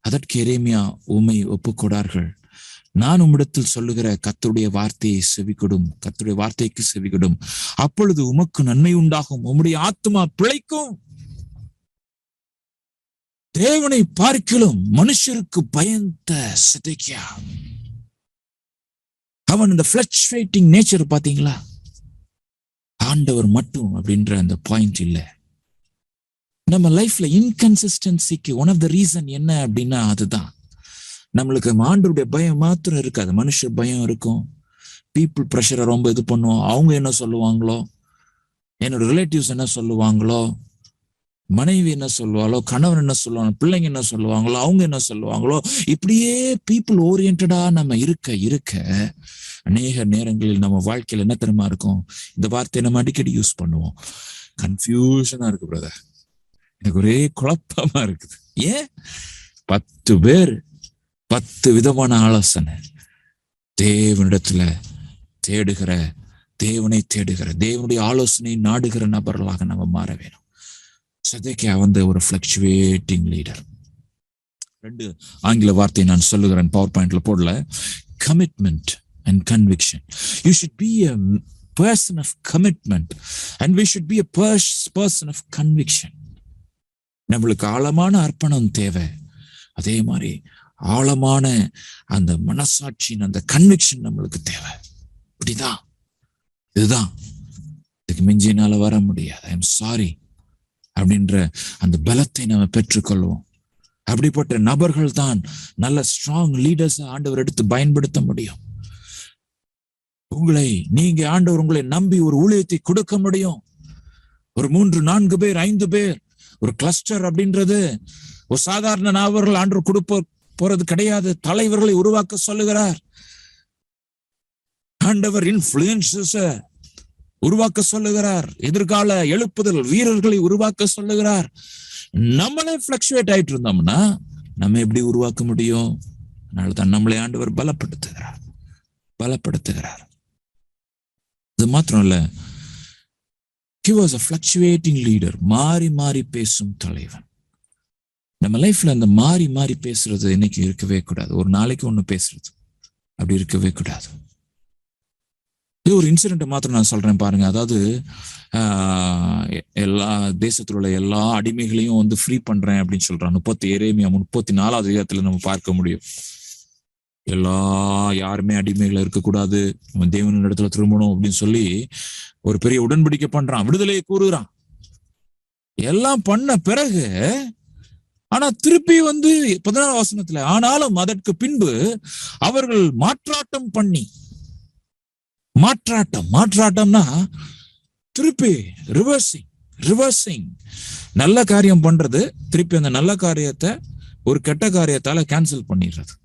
அதற்கு எரேமியா, உம்மை ஒப்புக்கொடார்கள், நான் உம்மிடத்தில் சொல்லுகிற கர்த்தருடைய வார்த்தையை செவிகொடும், கர்த்தருடைய வார்த்தைக்கு செவிகொடும், அப்பொழுது உமக்கு நன்மை உண்டாகும், உம்முடைய ஆத்துமா பிழைக்கும். தேவனை பார்க்கிலும் மனுஷருக்கு பயந்த சிதேக்கியா, அவன் இந்த ஃபிளக்சுவேட்டிங் நேச்சர் பாத்தீங்களா? ஆண்டவர் மட்டும் அப்படின்ற அந்த பாயிண்ட் இல்ல. நம்ம லைஃப்ல இன்கன்சிஸ்டன்சிக்கு ஒன் ஆஃப் த ரீசன் என்ன அப்படின்னா, அதுதான் நம்மளுக்கு ஆண்டவருடைய பயம் மாத்திரம் இருக்காது, மனுஷர் பயம் இருக்கும். பீப்புள் ப்ரெஷரை ரொம்ப இது பண்ணுவோம். அவங்க என்ன சொல்லுவாங்களோ, என்னோட ரிலேட்டிவ்ஸ் என்ன சொல்லுவாங்களோ, மனைவி என்ன சொல்லுவாங்களோ, கணவன் என்ன சொல்லுவாங்க, பிள்ளைங்க என்ன சொல்லுவாங்களோ, அவங்க என்ன சொல்லுவாங்களோ, இப்படியே பீப்புள் ஓரியன்டா நம்ம இருக்க அநேக நேரங்களில் நம்ம வாழ்க்கையில் என்ன தெரியுமா இருக்கும், இந்த வார்த்தையை நம்ம அடிக்கடி யூஸ் பண்ணுவோம், கன்ஃபியூஷனா இருக்கு பிரதர், எனக்கு ஒரே குழப்பமா இருக்குது. ஏன்? 10 பேர் 10 விதமான ஆலோசனை. தேவனிடத்துல தேவனை தேடுகிற தேவனுடைய ஆலோசனை நாடுகிற நபர்களாக நம்ம மாற வேணும். சிதேக்கியா ஒரு ஃபிளக்சுவேட்டிங் லீடர். 2 ஆங்கில வார்த்தை நான் சொல்லுகிறேன், பவர் பாயிண்ட்ல போடல. Commitment and conviction. You should be a person of commitment and we should be a person of conviction. நம்மளுக்கு ஆழமான அர்ப்பணம் தேவை, அதே மாதிரி ஆழமான அந்த மனசாட்சியின் அந்த கன்விக்ஷன் நம்மளுக்கு தேவை. இப்படிதான், இதுதான், இதுக்கு மிஞ்சினால வர முடியாது, ஐ எம் சாரி அப்படின்ற அந்த பலத்தை நம்ம பெற்றுக்கொள்வோம். அப்படிப்பட்ட நபர்கள் தான் நல்ல ஸ்ட்ராங் லீடர்ஸ் ஆண்டவர் எடுத்து பயன்படுத்த முடியும். ஆண்டவர் உங்களை நம்பி ஒரு ஊழியத்தை கொடுக்க முடியும். ஒரு 3, 4 பேர், 5 பேர், ஒரு கிளஸ்டர் அப்படின்றது ஒரு சாதாரண நபர்கள் ஆண்டவர் கொடுப்ப போறது கிடையாது. தலைவர்களை உருவாக்க சொல்லுகிறார் ஆண்டவர். இன்ஃப்ளூயன்சஸ் உருவாக்க சொல்லுகிறார். எதிர்கால எழுப்புதல் வீரர்களை உருவாக்க சொல்லுகிறார். நம்மளே பிளக்சுவேட் ஆயிட்டு இருந்தோம்னா நம்ம எப்படி உருவாக்க முடியும்? அதனாலதான் நம்மளை ஆண்டவர் பலப்படுத்துகிறார். இது மாத்திரம் இல்ல, He was a fluctuating leader. மாறி மாறி பேசும் தலைவன். நம்ம லைஃப்ல அந்த மாறி மாறி பேசுறது இன்னைக்கு இருக்கவே கூடாது. ஒரு நாளைக்கு ஒண்ணு பேசுறது அப்படி இருக்கவே கூடாது. இது ஒரு இன்சிடென்ட் மாத்திரம் நான் சொல்றேன் பாருங்க. அதாவது எல்லா தேசத்துல உள்ள எல்லா அடிமைகளையும் ஃப்ரீ பண்றேன் அப்படின்னு சொல்றான். 34வது அதிகாரத்துல நம்ம பார்க்க முடியும். யாருமே அடிமைகளை இருக்கக்கூடாது, தேவனின் இடத்துல திரும்பணும் அப்படின்னு சொல்லி ஒரு பெரிய உடன்படிக்கை பண்றான், விடுதலையை கூறுகிறான். எல்லாம் பண்ண பிறகு ஆனா திருப்பி 16 வசனத்துல, ஆனாலும் அதற்கு பின்பு அவர்கள் மாற்றாட்டம் பண்ணி, மாற்றாட்டம்னா திருப்பி ரிவர்சிங், நல்ல காரியம் பண்றது, திருப்பி அந்த நல்ல காரியத்தை ஒரு கெட்ட காரியத்தால கேன்சல் பண்ணிடுறது.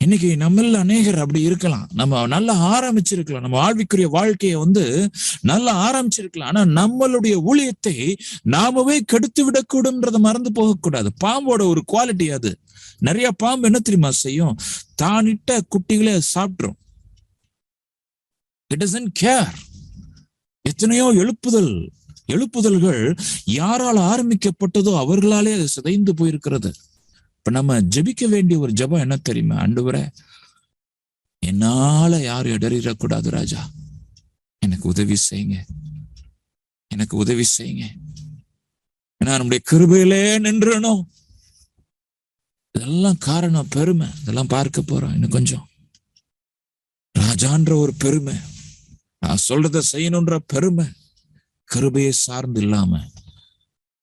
இன்னைக்கு நம்மள அநேகர் அப்படி இருக்கலாம். நம்ம நல்லா ஆரம்பிச்சிருக்கலாம், நம்ம ஆழ்விக்குரிய வாழ்க்கையை நல்லா ஆரம்பிச்சிருக்கலாம். ஆனா நம்மளுடைய ஊழியத்தை நாமவே கெடுத்து விடக்கூடாதுன்றத மறந்து போகக்கூடாது. பாம்போட ஒரு குவாலிட்டி அது. நிறைய பாம்பு என்ன தெரியுமா செய்யும்? தானிட்ட குட்டிகளே சாப்பிட்டுரும். It doesn't care. எத்தனையோ எழுப்புதல்கள் யாரால் ஆரம்பிக்கப்பட்டதோ அவர்களாலே அது சிதைந்து போயிருக்கிறது. இப்ப நம்ம ஜெபிக்க வேண்டிய ஒரு ஜெபம் என்ன தெரியுமா? ஆண்டவரே, என்னால யாரும் இடறிடக்கூடாது ராஜா, எனக்கு உதவி செய்யுங்க, எனக்கு உதவி செய்யுங்க. ஏன்னா நம்முடைய கிருபையிலே நின்றணும். இதெல்லாம் காரணம் பெருமை. இதெல்லாம் பார்க்க போறோம் இன்னும் கொஞ்சம். ராஜான்ற ஒரு பெருமை, நான் சொல்றத செய்யணும்ன்ற பெருமை, கிருபையை சார்ந்து இல்லாம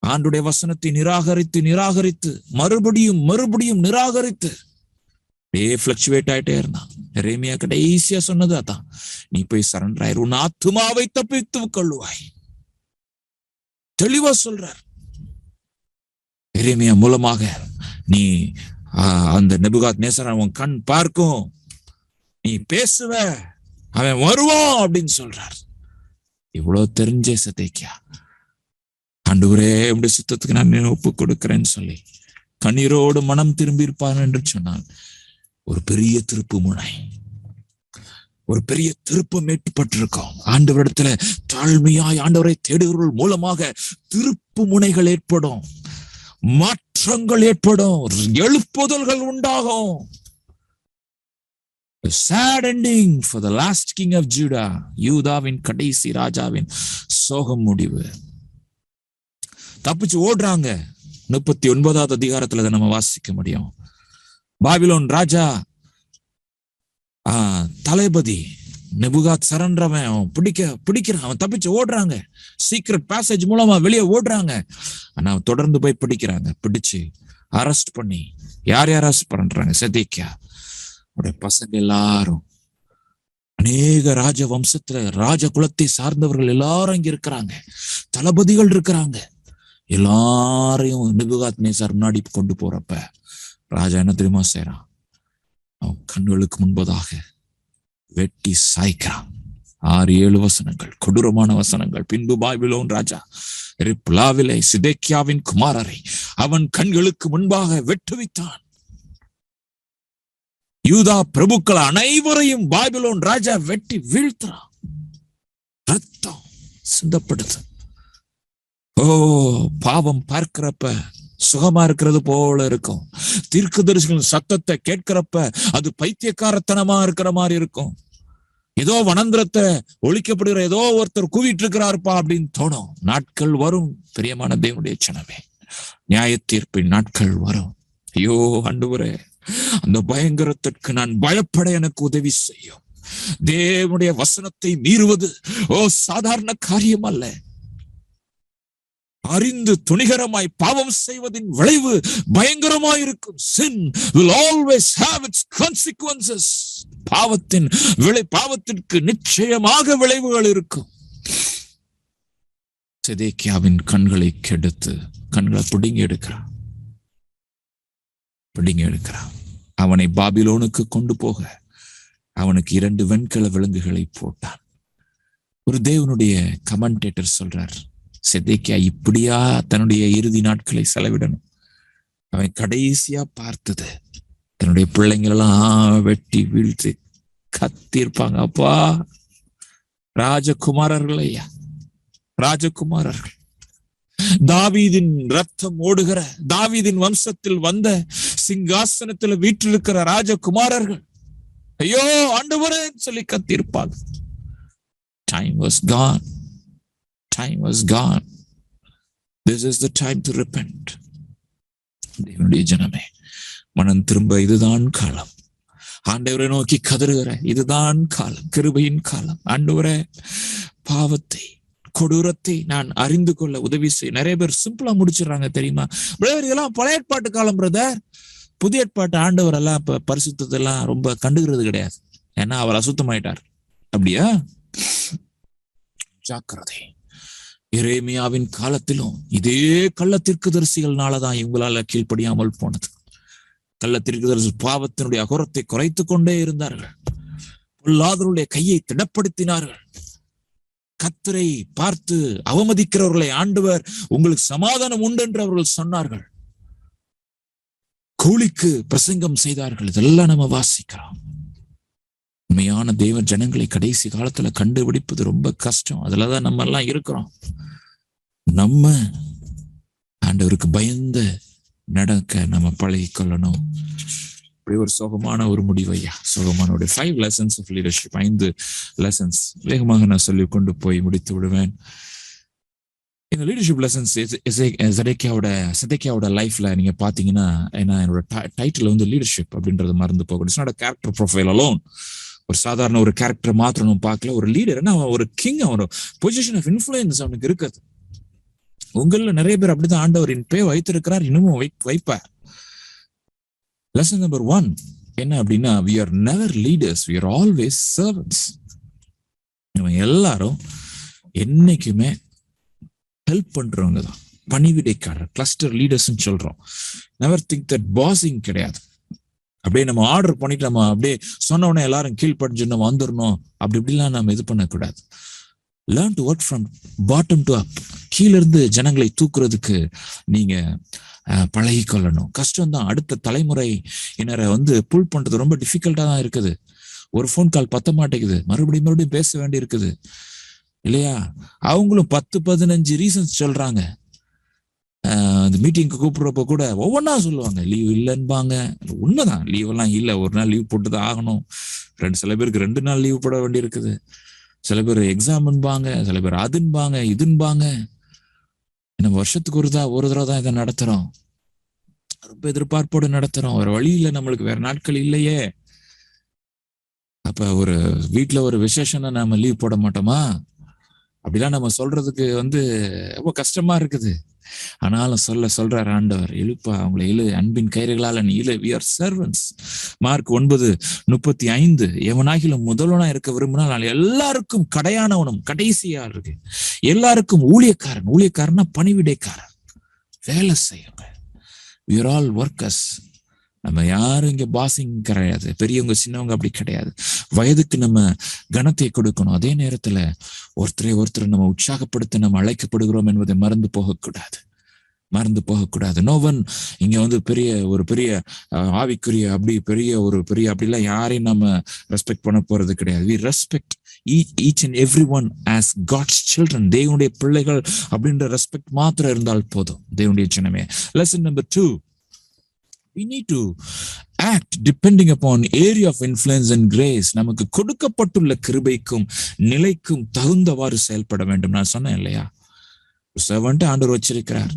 ஆண்டுடைய வசனத்தை நிராகரித்து மறுபடியும் நிராகரித்து ஃபிளக்சுவேட் ஆயிட்டே இருந்தான். எரேமியா கடைசியா சொன்னது அதான், நீ போய் சரண்டர் ஆயிரு, உன் ஆத்துமாவை தப்பித்து கொள்ளுவாய். தெளிவா சொல்றார். எரேமியா மூலமாக நீ அந்த நேபுகாத்நேசர் அவன் கண் பார்க்கும், நீ பேசுவ, அவன் வருவான் அப்படின்னு சொல்றார். இவ்வளவு தெரிஞ்ச சிதேக்கியா, ஆண்டவரே உம்முடைய சித்தத்துக்கு நான் ஒப்பு கொடுக்கிறேன்னு சொல்லி கண்ணீரோடு மனம் திரும்பி இருப்பான் என்று சொன்னால் ஒரு பெரிய திருப்பம் ஏற்பட்டிருக்கும். ஆண்டவரிடத்துல தாழ்மையாய் ஆண்டவரை தேடுகிறவர்கள் மூலமாக திருப்பு முனைகள் ஏற்படும், மாற்றங்கள் ஏற்படும், எழுப்புதல்கள் உண்டாகும். A sad ending for the last king of Judah. யூதாவின் கடைசி ராஜாவின் சோகம் முடிவு. தப்பிச்சு ஓடுறாங்க. 39வது அதிகாரத்துல நம்ம வாசிக்க முடியும். பாபிலோன் ராஜா தளபதி நேபுகாத்நேசரவன் பிடிக்கிறான். அவன் தப்பிச்சு ஓடுறாங்க. சீக்ரெட் பேசேஜ் மூலமா வெளியே ஓடுறாங்க. ஆனா தொடர்ந்து போய் பிடிக்கிறாங்க. பிடிச்சு அரெஸ்ட் பண்ணி யார் அரெஸ்ட் பண்றாங்க? சிதேக்கியா உடைய பசங்க எல்லாரும், அநேக ராஜ வம்சத்துல ராஜ குலத்தை சார்ந்தவர்கள் எல்லாரும் இங்க இருக்கிறாங்க. தளபதிகள் இருக்கிறாங்க. எல்லாரையும் நேபுகாத்நேசர் முன்னாடி கொண்டு போறப்ப ராஜா என்ன தெரியுமா செய்யறான்? அவன் கண்களுக்கு முன்பதாக வெட்டி சாய்க்கிறான். 6-7 வசனங்கள், கொடூரமான வசனங்கள். பின்பு பாபிலோன் ராஜா ரிப்லாவிலே சிதேக்கியாவின் குமாரரை அவன் கண்களுக்கு முன்பாக வெட்டுவித்தான். யூதா பிரபுக்கள் அனைவரையும் பாபிலோன் ராஜா வெட்டி வீழ்த்துறான். ரத்தம் சிந்தப்படுது. பாவம் பார்க்கிறப்ப சுகமா இருக்கிறது போல இருக்கும். தீர்க்கதரிசிகளின் சத்தத்தை கேட்கிறப்ப அது பைத்தியக்காரத்தனமா இருக்கிற மாதிரி இருக்கும். ஏதோ வனந்திரத்தை ஒழிக்கப்படுகிற ஏதோ ஒருத்தர் கூவிட்டு இருக்கிறாருப்பா அப்படின்னு தோணும். நாட்கள் வரும் பிரியமான தேவனுடைய ஜனமே, நியாய தீர்ப்பின் நாட்கள் வரும். ஐயோ ஆண்டவரே, அந்த பயங்கரத்திற்கு நான் பயப்பட எனக்கு உதவி செய்யும். தேவனுடைய வசனத்தை மீறுவது சாதாரண காரியம் அல்ல. அறிந்து துணிகரமாய் பாவம் செய்வதின் விளைவு பயங்கரமாய் இருக்கும். Sin will always have its consequences. பாவத்திற்கு நிச்சயமாக விளைவுகள் இருக்கும். சிதேக்கியாவின் கண்களை கெடுத்து கண்களை பிடுங்கி எடுக்கிறான். அவனை பாபிலோனுக்கு கொண்டு போக அவனுக்கு 2 வெண்கல விலங்குகளை போட்டான். ஒரு தேவனுடைய கமெண்டேட்டர் சொல்றார், சிதேக்கியா இப்படியா தன்னுடைய இறுதி நாட்களை செலவிடணும்? அவன் கடைசியா பார்த்தது தன்னுடைய பிள்ளைங்களெல்லாம் வெட்டி வீழ்த்தி கத்திருப்பாங்க. அப்பா ராஜகுமாரர்கள் ஐயா, ராஜகுமாரர்கள். தாவீதின் ரத்தம் ஓடுகிற, தாவீதின் வம்சத்தில் வந்த, சிங்காசனத்துல வீற்றிருக்கிற ராஜகுமாரர்கள் ஐயோ ஆண்டவரே சொல்லி கத்திருப்பாங்க. Time was gone. Time was gone. This is the time to repent. தேவனுடைய ஜனமே, மனம் திரும்ப இதுதான் காலம். ஆண்டவரை நோக்கி கதறுகிற இதுதான் காலம், கிருபையின் காலம். ஆண்டவரே, பாவத்தை, கொடூரத்தை நான் அறிந்து கொள்ள உதவி செய்ய. நிறைய பேர் சிம்பிளா முடிச்சிடறாங்க தெரியுமா? பிரதர், இதெல்லாம் பழைய ஏற்பாட்டு காலம் பிரதர். புதிய ஏற்பாட்டு ஆண்டவர் எல்லாம் இப்ப பரிசுத்தெல்லாம் ரொம்ப கண்டுகிறது கிடையாது. ஏன்னா அவர் அசுத்தமாயிட்டார். அப்படியா? ஜாக்கிரதை. எரேமியாவின் காலத்திலும் இதே கள்ள தீர்க்கதரிசிகள்னாலதான் இவங்களால கீழ்ப்படியாமல் போனது. கள்ள தீர்க்கதரிசி பாவத்தினுடைய அகோரத்தை குறைத்துக் கொண்டே இருந்தார்கள். பொல்லாதவருடைய கையை திடப்படுத்தினார்கள். கர்த்தரை பார்த்து அவமதிக்கிறவர்களை ஆண்டவர் உங்களுக்கு சமாதானம் உண்டு என்று அவர்கள் சொன்னார்கள். கூலிக்கு பிரசங்கம் செய்தார்கள். இதெல்லாம் நம்ம வாசிக்கிறோம். உண்மையான தேவ ஜனங்களை கடைசி காலத்துல கண்டுபிடிப்பது ரொம்ப கஷ்டம். அதுலதான் நம்ம எல்லாம் இருக்கிறோம். நம்ம ஆண்டவருக்கு பயந்து நடக்க நம்ம பழகி கொள்ளணும். இப்படி ஒரு சோகமான ஒரு முடிவு ஐயா, சோகமான 5 lessons of leadership, 5 lessons வேகமாக நான் சொல்லி கொண்டு போய் முடித்து விடுவேன். இந்த லீடர்ஷிப் லெசன்ஸ் செதேக்கியாவோட லைஃப்ல நீங்க பாத்தீங்கன்னா, ஏன்னா என்னோட டைட்டில் வந்து லீடர்ஷிப் அப்படின்றது மறந்து போகணும். It's not a character profile alone. ஒரு சாதாரண ஒரு கேரக்டர் மாத்திரம் நம்ம பார்க்கல. ஒரு லீடர், ஒரு கிங், ஒரு பொசிஷன் ஆஃப் இன்ஃப்ளூயன்ஸ் அவனுக்கு இருக்குது. உங்கள நிறைய பேர் அப்படிதான் ஆண்டவரின் பேர் வைத்திருக்கிறார், இன்னமும் வைப்பார். லெசன் நம்பர் 1 என்ன அப்படின்னா, we are never leaders, we are always servants. நம்ம எல்லாரும் என்னைக்குமே ஹெல்ப் பண்றவங்க தான், பணிவிடைக்காரர், கிளஸ்டர் லீடர்ஸ் சொல்றோம். நெவர் திங்க் தட் பாசிங் கிடையாது. அப்படியே நம்ம ஆர்டர் பண்ணிட்டு நம்ம அப்படியே சொன்ன உடனே எல்லாரும் கீழ்படிஞ்சு நம்ம வந்துடணும், அப்படி இப்படிலாம் நம்ம இது பண்ணக்கூடாது. Learn to work from bottom to up. கீழ இருந்து ஜனங்களை தூக்குறதுக்கு நீங்க பழகி கொள்ளணும். கஷ்டம்தான். அடுத்த தலைமுறையினரை வந்து புல் பண்றது ரொம்ப டிஃபிகல்ட்டா தான் இருக்குது. ஒரு ஃபோன் கால் பத்த மாட்டேங்குது, மறுபடியும் பேச வேண்டி இருக்குது இல்லையா? அவங்களும் 10-15 ரீசன்ஸ் சொல்றாங்க. அந்த மீட்டிங்க்கு கூப்பிடுறப்ப கூட ஒவ்வொன்னா சொல்லுவாங்க. லீவ் இல்லைன்பாங்க. உண்மைதான், லீவ் எல்லாம் இல்லை, ஒரு நாள் லீவ் போட்டுதான் ஆகணும். சில பேருக்கு 2 நாள் லீவ் போட வேண்டி இருக்குது. சில பேர் எக்ஸாம்பாங்க, சில பேர் அதுன்பாங்க, இதுன்பாங்க. நம்ம வருஷத்துக்கு ஒரு தடவை தான் இதை நடத்துறோம். ரொம்ப எதிர்பார்ப்போடு நடத்துறோம். ஒரு வழியில நம்மளுக்கு வேற நாட்கள் இல்லையே. அப்ப ஒரு வீட்டுல ஒரு விசேஷம்னா நம்ம லீவ் போட மாட்டோமா? அப்படிலாம் நம்ம சொல்றதுக்கு வந்து ரொம்ப கஷ்டமா இருக்குது. ஆனாலும் சொல்றார் ஆண்டவர், எழுப்பா அவங்களை எழு, அன்பின் கயிறுகளால நீ இழு. we are servants. மார்க் 9:35, எவனாகிலும் முதல்வனா இருக்க விரும்பினால் நான் எல்லாருக்கும் கடையானவனும் கடைசியா இருக்கு. எல்லாருக்கும் ஊழியக்காரன்னா பணிவிடைக்காரன், வேலை செய்யுங்க. we are all workers. நம்ம யாரும் இங்க பாசிங் கிடையாது. பெரியவங்க சின்னவங்க அப்படி கிடையாது. வயதுக்கு நம்ம கனத்தை கொடுக்கணும். அதே நேரத்துல ஒருத்தரை நம்ம உற்சாகப்படுத்த நம்ம அழைக்கப்படுகிறோம் என்பதை மறந்து போகக்கூடாது. நோவன் இங்க வந்து பெரிய ஆவிக்குரிய அப்படிலாம் யாரையும் நம்ம ரெஸ்பெக்ட் பண்ண போறது கிடையாது. we respect each and everyone as God's children. தேவனுடைய பிள்ளைகள் அப்படின்ற ரெஸ்பெக்ட் மாத்திரம் இருந்தால் போதும். தேவனுடைய ஜனமே. Lesson number 2, we need to act depending upon area of influence and grace. நமக்கு கொடுக்கப்பட்டுள்ள கிருபைக்கும் நிலைக்கும் தகுந்தவாறு செயல்பட வேண்டும். நான் சொன்னேன் இல்லையா, சர்வன்ட் ஆண்டவர் வச்சிருக்கிறார்.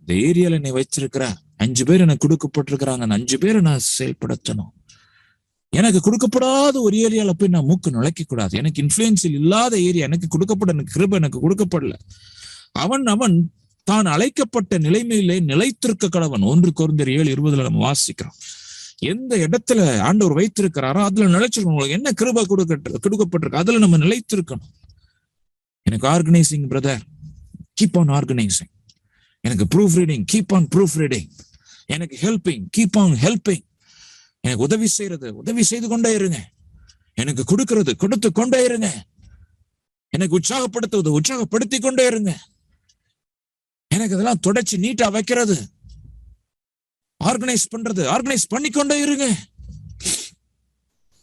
இந்த ஏரியால என்னை வச்சிருக்கிறார். 5 பேர் எனக்கு கொடுக்கப்பட்டிருக்கிறாங்க. 5 பேரை நான் செயல்படுத்தணும். எனக்கு கொடுக்கப்படாத ஒரு ஏரியால போய் நான் மூக்கு நுழைக்க கூடாது. எனக்கு இன்ஃபுளுன்ஸில் இல்லாத ஏரியா எனக்கு கிருபை எனக்கு கொடுக்கப்படல. அவன் தான் அழைக்கப்பட்ட நிலைமையிலே நிலைத்திருக்க கடவன். 1 கொரிந்தியர் 7:20 நம்ம வாசிக்கிறோம். எந்த இடத்துல ஆண்டவர் வைத்திருக்கிறாரோ அதுல நிலைச்சிருக்கணும். உங்களுக்கு என்ன கிருபை கொடுக்கப்பட்டிருக்கு அதுல நம்ம நிலைத்திருக்கணும். எனக்கு organising brother, keep on organising. எனக்கு proofreading, keep on proofreading. எனக்கு ஹெல்பிங், கீப் ஆன் ஹெல்பிங். எனக்கு உதவி செய்து கொண்டே இருங்க. எனக்கு கொடுத்து கொண்டே இருங்க. எனக்கு உற்சாகப்படுத்தி கொண்டே இருங்க. எனக்கு இதெல்லாம் தொடர்ச்சி நீட்டா வைக்கிறது, ஆர்கனைஸ் பண்ணிக்கொண்டே இருங்க.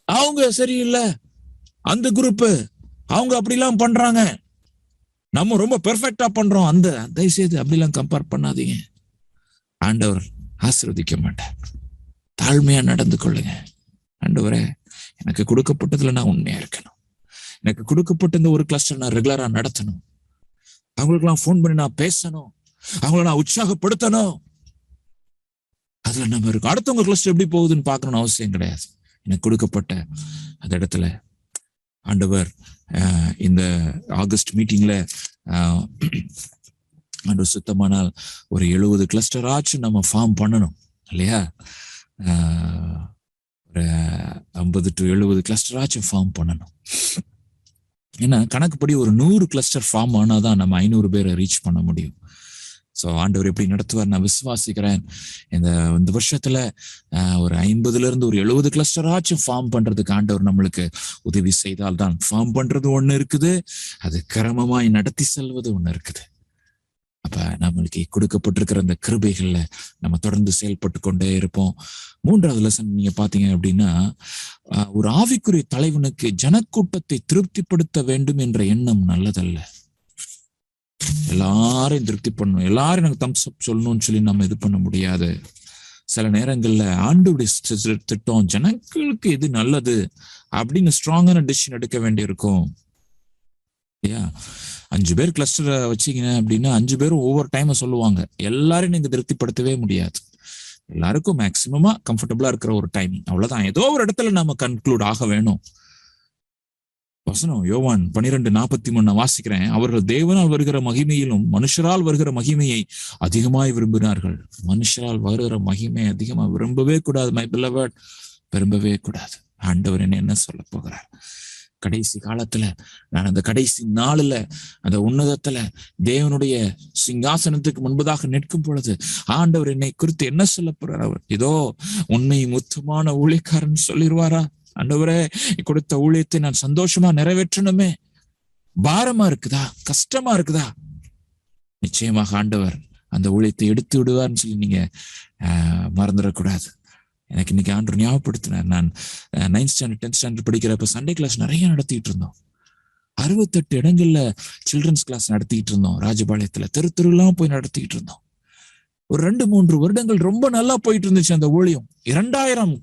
அவங்க சரியில்லை, அந்த குரூப் அவங்க அப்படிலாம் பண்றாங்க, நம்ம ரொம்ப பெர்ஃபெக்டா பண்றோம். அந்த தயவுசெய்து அப்படிலாம் கம்பேர் பண்ணாதீங்க. ஆண்டவர் ஆசீர்வதிக்க மாட்டார். தாழ்மையா நடந்து கொள்ளுங்க. ஆண்டவரே, எனக்கு கொடுக்கப்பட்டதுல நான் உண்மையா இருக்கணும். எனக்கு கொடுக்கப்பட்ட இந்த ஒரு கிளஸ்டர் நான் ரெகுலரா நடத்தணும். அவங்களுக்கெல்லாம் ஃபோன் பண்ணி நான் பேசணும். அவங்கள நான் உற்சாகப்படுத்தணும். அதுல நம்ம இருக்கும். அடுத்தவங்க கிளஸ்டர் எப்படி போகுதுன்னு பார்க்கணும்னு அவசியம் கிடையாது. எனக்கு கொடுக்கப்பட்ட அந்த இடத்துல ஆண்டவர் இந்த ஆகஸ்ட் மீட்டிங்ல ஆண்டவர் சுத்தமானால் ஒரு 70 கிளஸ்டர் ஆச்சும் நம்ம ஃபார்ம் பண்ணணும் இல்லையா? ஒரு 50 to 70 கிளஸ்டர் ஆச்சும் ஃபார்ம் பண்ணணும். ஏன்னா கணக்குப்படி ஒரு 100 கிளஸ்டர் ஃபார்ம் ஆனாதான் நம்ம 500 பேரை ரீச் பண்ண முடியும். ஸோ ஆண்டவர் எப்படி நடத்துவார் நான் விசுவாசிக்கிறேன். இந்த வருஷத்துல ஒரு 50ல இருந்து ஒரு 70 கிளஸ்டர் ஆச்சும் ஃபார்ம் பண்றதுக்கு ஆண்டவர் நம்மளுக்கு உதவி செய்தால்தான். ஃபார்ம் பண்றது ஒண்ணு இருக்குது, அது கிரமமாய் நடத்தி செல்வது ஒண்ணு இருக்குது. அப்ப நம்மளுக்கு கொடுக்கப்பட்டிருக்கிற அந்த கிருபைகள்ல நம்ம தொடர்ந்து செயல்பட்டு கொண்டே இருப்போம். 3வது லெசன் நீங்க பாத்தீங்க அப்படின்னா, ஒரு ஆவிக்குரிய தலைவனுக்கு ஜனக்கூட்டத்தை திருப்திப்படுத்த வேண்டும் என்ற எண்ணம் நல்லதல்ல. எல்லாரையும் திருப்தி பண்ணணும், எல்லாரும் எனக்கு தம்ஸ் அப் சொல்லணும்னு சொல்லி நம்ம இது பண்ண முடியாது. சில நேரங்கள்ல ஆண்டவருடைய திட்டம் ஜனங்களுக்கு எது நல்லது அப்படின்னு ஸ்ட்ராங்கான டிசிஷன் எடுக்க வேண்டியிருக்கும். 5 பேர் கிளஸ்டரை வச்சிங்க அப்படின்னா 5 பேரும் ஒவ்வொரு டைம் சொல்லுவாங்க. எல்லாரையும் நீங்க திருப்திப்படுத்தவே முடியாது. எல்லாருக்கும் மேக்சிமமா கம்ஃபர்டபுளா இருக்கிற ஒரு டைமிங், அவ்வளவுதான். ஏதோ ஒரு இடத்துல நம்ம கன்க்ளூட் ஆக வேணும். வசனம் யோவான் 12:43 வாசிக்கிறேன். அவர்கள் தேவனால் வருகிற மகிமையிலும் மனுஷரால் வருகிற மகிமையை அதிகமாய் விரும்பினார்கள். மனுஷரால் வருகிற மகிமை அதிகமா விரும்பவே கூடாது. மை பிலவட், விரும்பவே கூடாது. ஆண்டவர் என்ன சொல்ல போகிறார்? கடைசி காலத்துல நான் அந்த கடைசி நாளுல அந்த உன்னதத்துல தேவனுடைய சிங்காசனத்துக்கு முன்பதாக நிற்கும் பொழுது ஆண்டவர் என்னை குறித்து என்ன சொல்ல போறார்? அவர் இதோ உண்மை முத்தமான ஊழியக்காரன் சொல்லிடுவாரா? ஆண்டவரே, கொடுத்த ஊழியத்தை நான் சந்தோஷமா நிறைவேற்றணுமே. பாரமா இருக்குதா? கஷ்டமா இருக்குதா? நிச்சயமாக ஆண்டவர் அந்த ஊழியத்தை எடுத்து விடுவார்னு சொல்லி நீங்க மறந்துடக்கூடாது. எனக்கு இன்னைக்கு ஆண்டவர் ஞாபகப்படுத்தினார். நான் 9th ஸ்டாண்டர்ட் 10th ஸ்டாண்டர்ட் படிக்கிறப்ப சண்டே கிளாஸ் நிறைய நடத்திட்டு இருந்தோம். 68 இடங்கள்ல சில்ட்ரன்ஸ் கிளாஸ் நடத்திட்டு இருந்தோம். ராஜபாளையத்துல தெருலாம் போய் நடத்திட்டு இருந்தோம். ஒரு 2-3 வருடங்கள் ரொம்ப நல்லா போயிட்டு இருந்துச்சு அந்த ஊழியம். 2000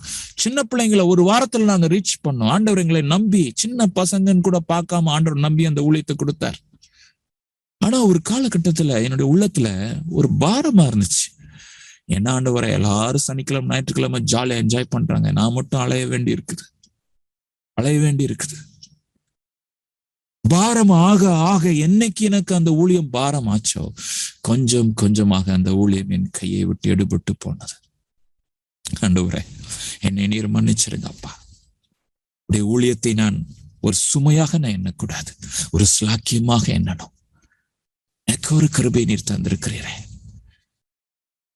சின்ன பிள்ளைங்களை ஒரு வாரத்துல நாங்க ரீச் பண்ணோம். ஆண்டவர் எங்களை நம்பி, சின்ன பசங்கன்னு கூட பார்க்காம ஆண்டவர் நம்பி அந்த ஊழியத்தை கொடுத்தார். ஆனா ஒரு காலகட்டத்துல என்னுடைய உள்ளத்துல ஒரு பாரமா இருந்துச்சு. என்ன ஆண்டவரை, எல்லாரும் சனிக்கிழமை ஞாயிற்றுக்கிழமை ஜாலியா என்ஜாய் பண்றாங்க, நான் மட்டும் அலைய வேண்டி இருக்குது. பாரம் ஆக ஆக என்னைக்கு எனக்கு அந்த ஊழியம் பாரம் ஆச்சோ, கொஞ்சம் கொஞ்சமாக அந்த ஊழியம் என் கையை விட்டு எடுபட்டு போனது. ஆண்டவரே, என்னை நீர் மன்னிச்சிருங்க அப்பா. உடைய ஊழியத்தை நான் ஒரு சுமையாக நான் எண்ணக்கூடாது, ஒரு ஸ்லாக்கியமாக எண்ணணும். எனக்கு ஒரு கிருபை நீர் தந்திருக்கிறீரே.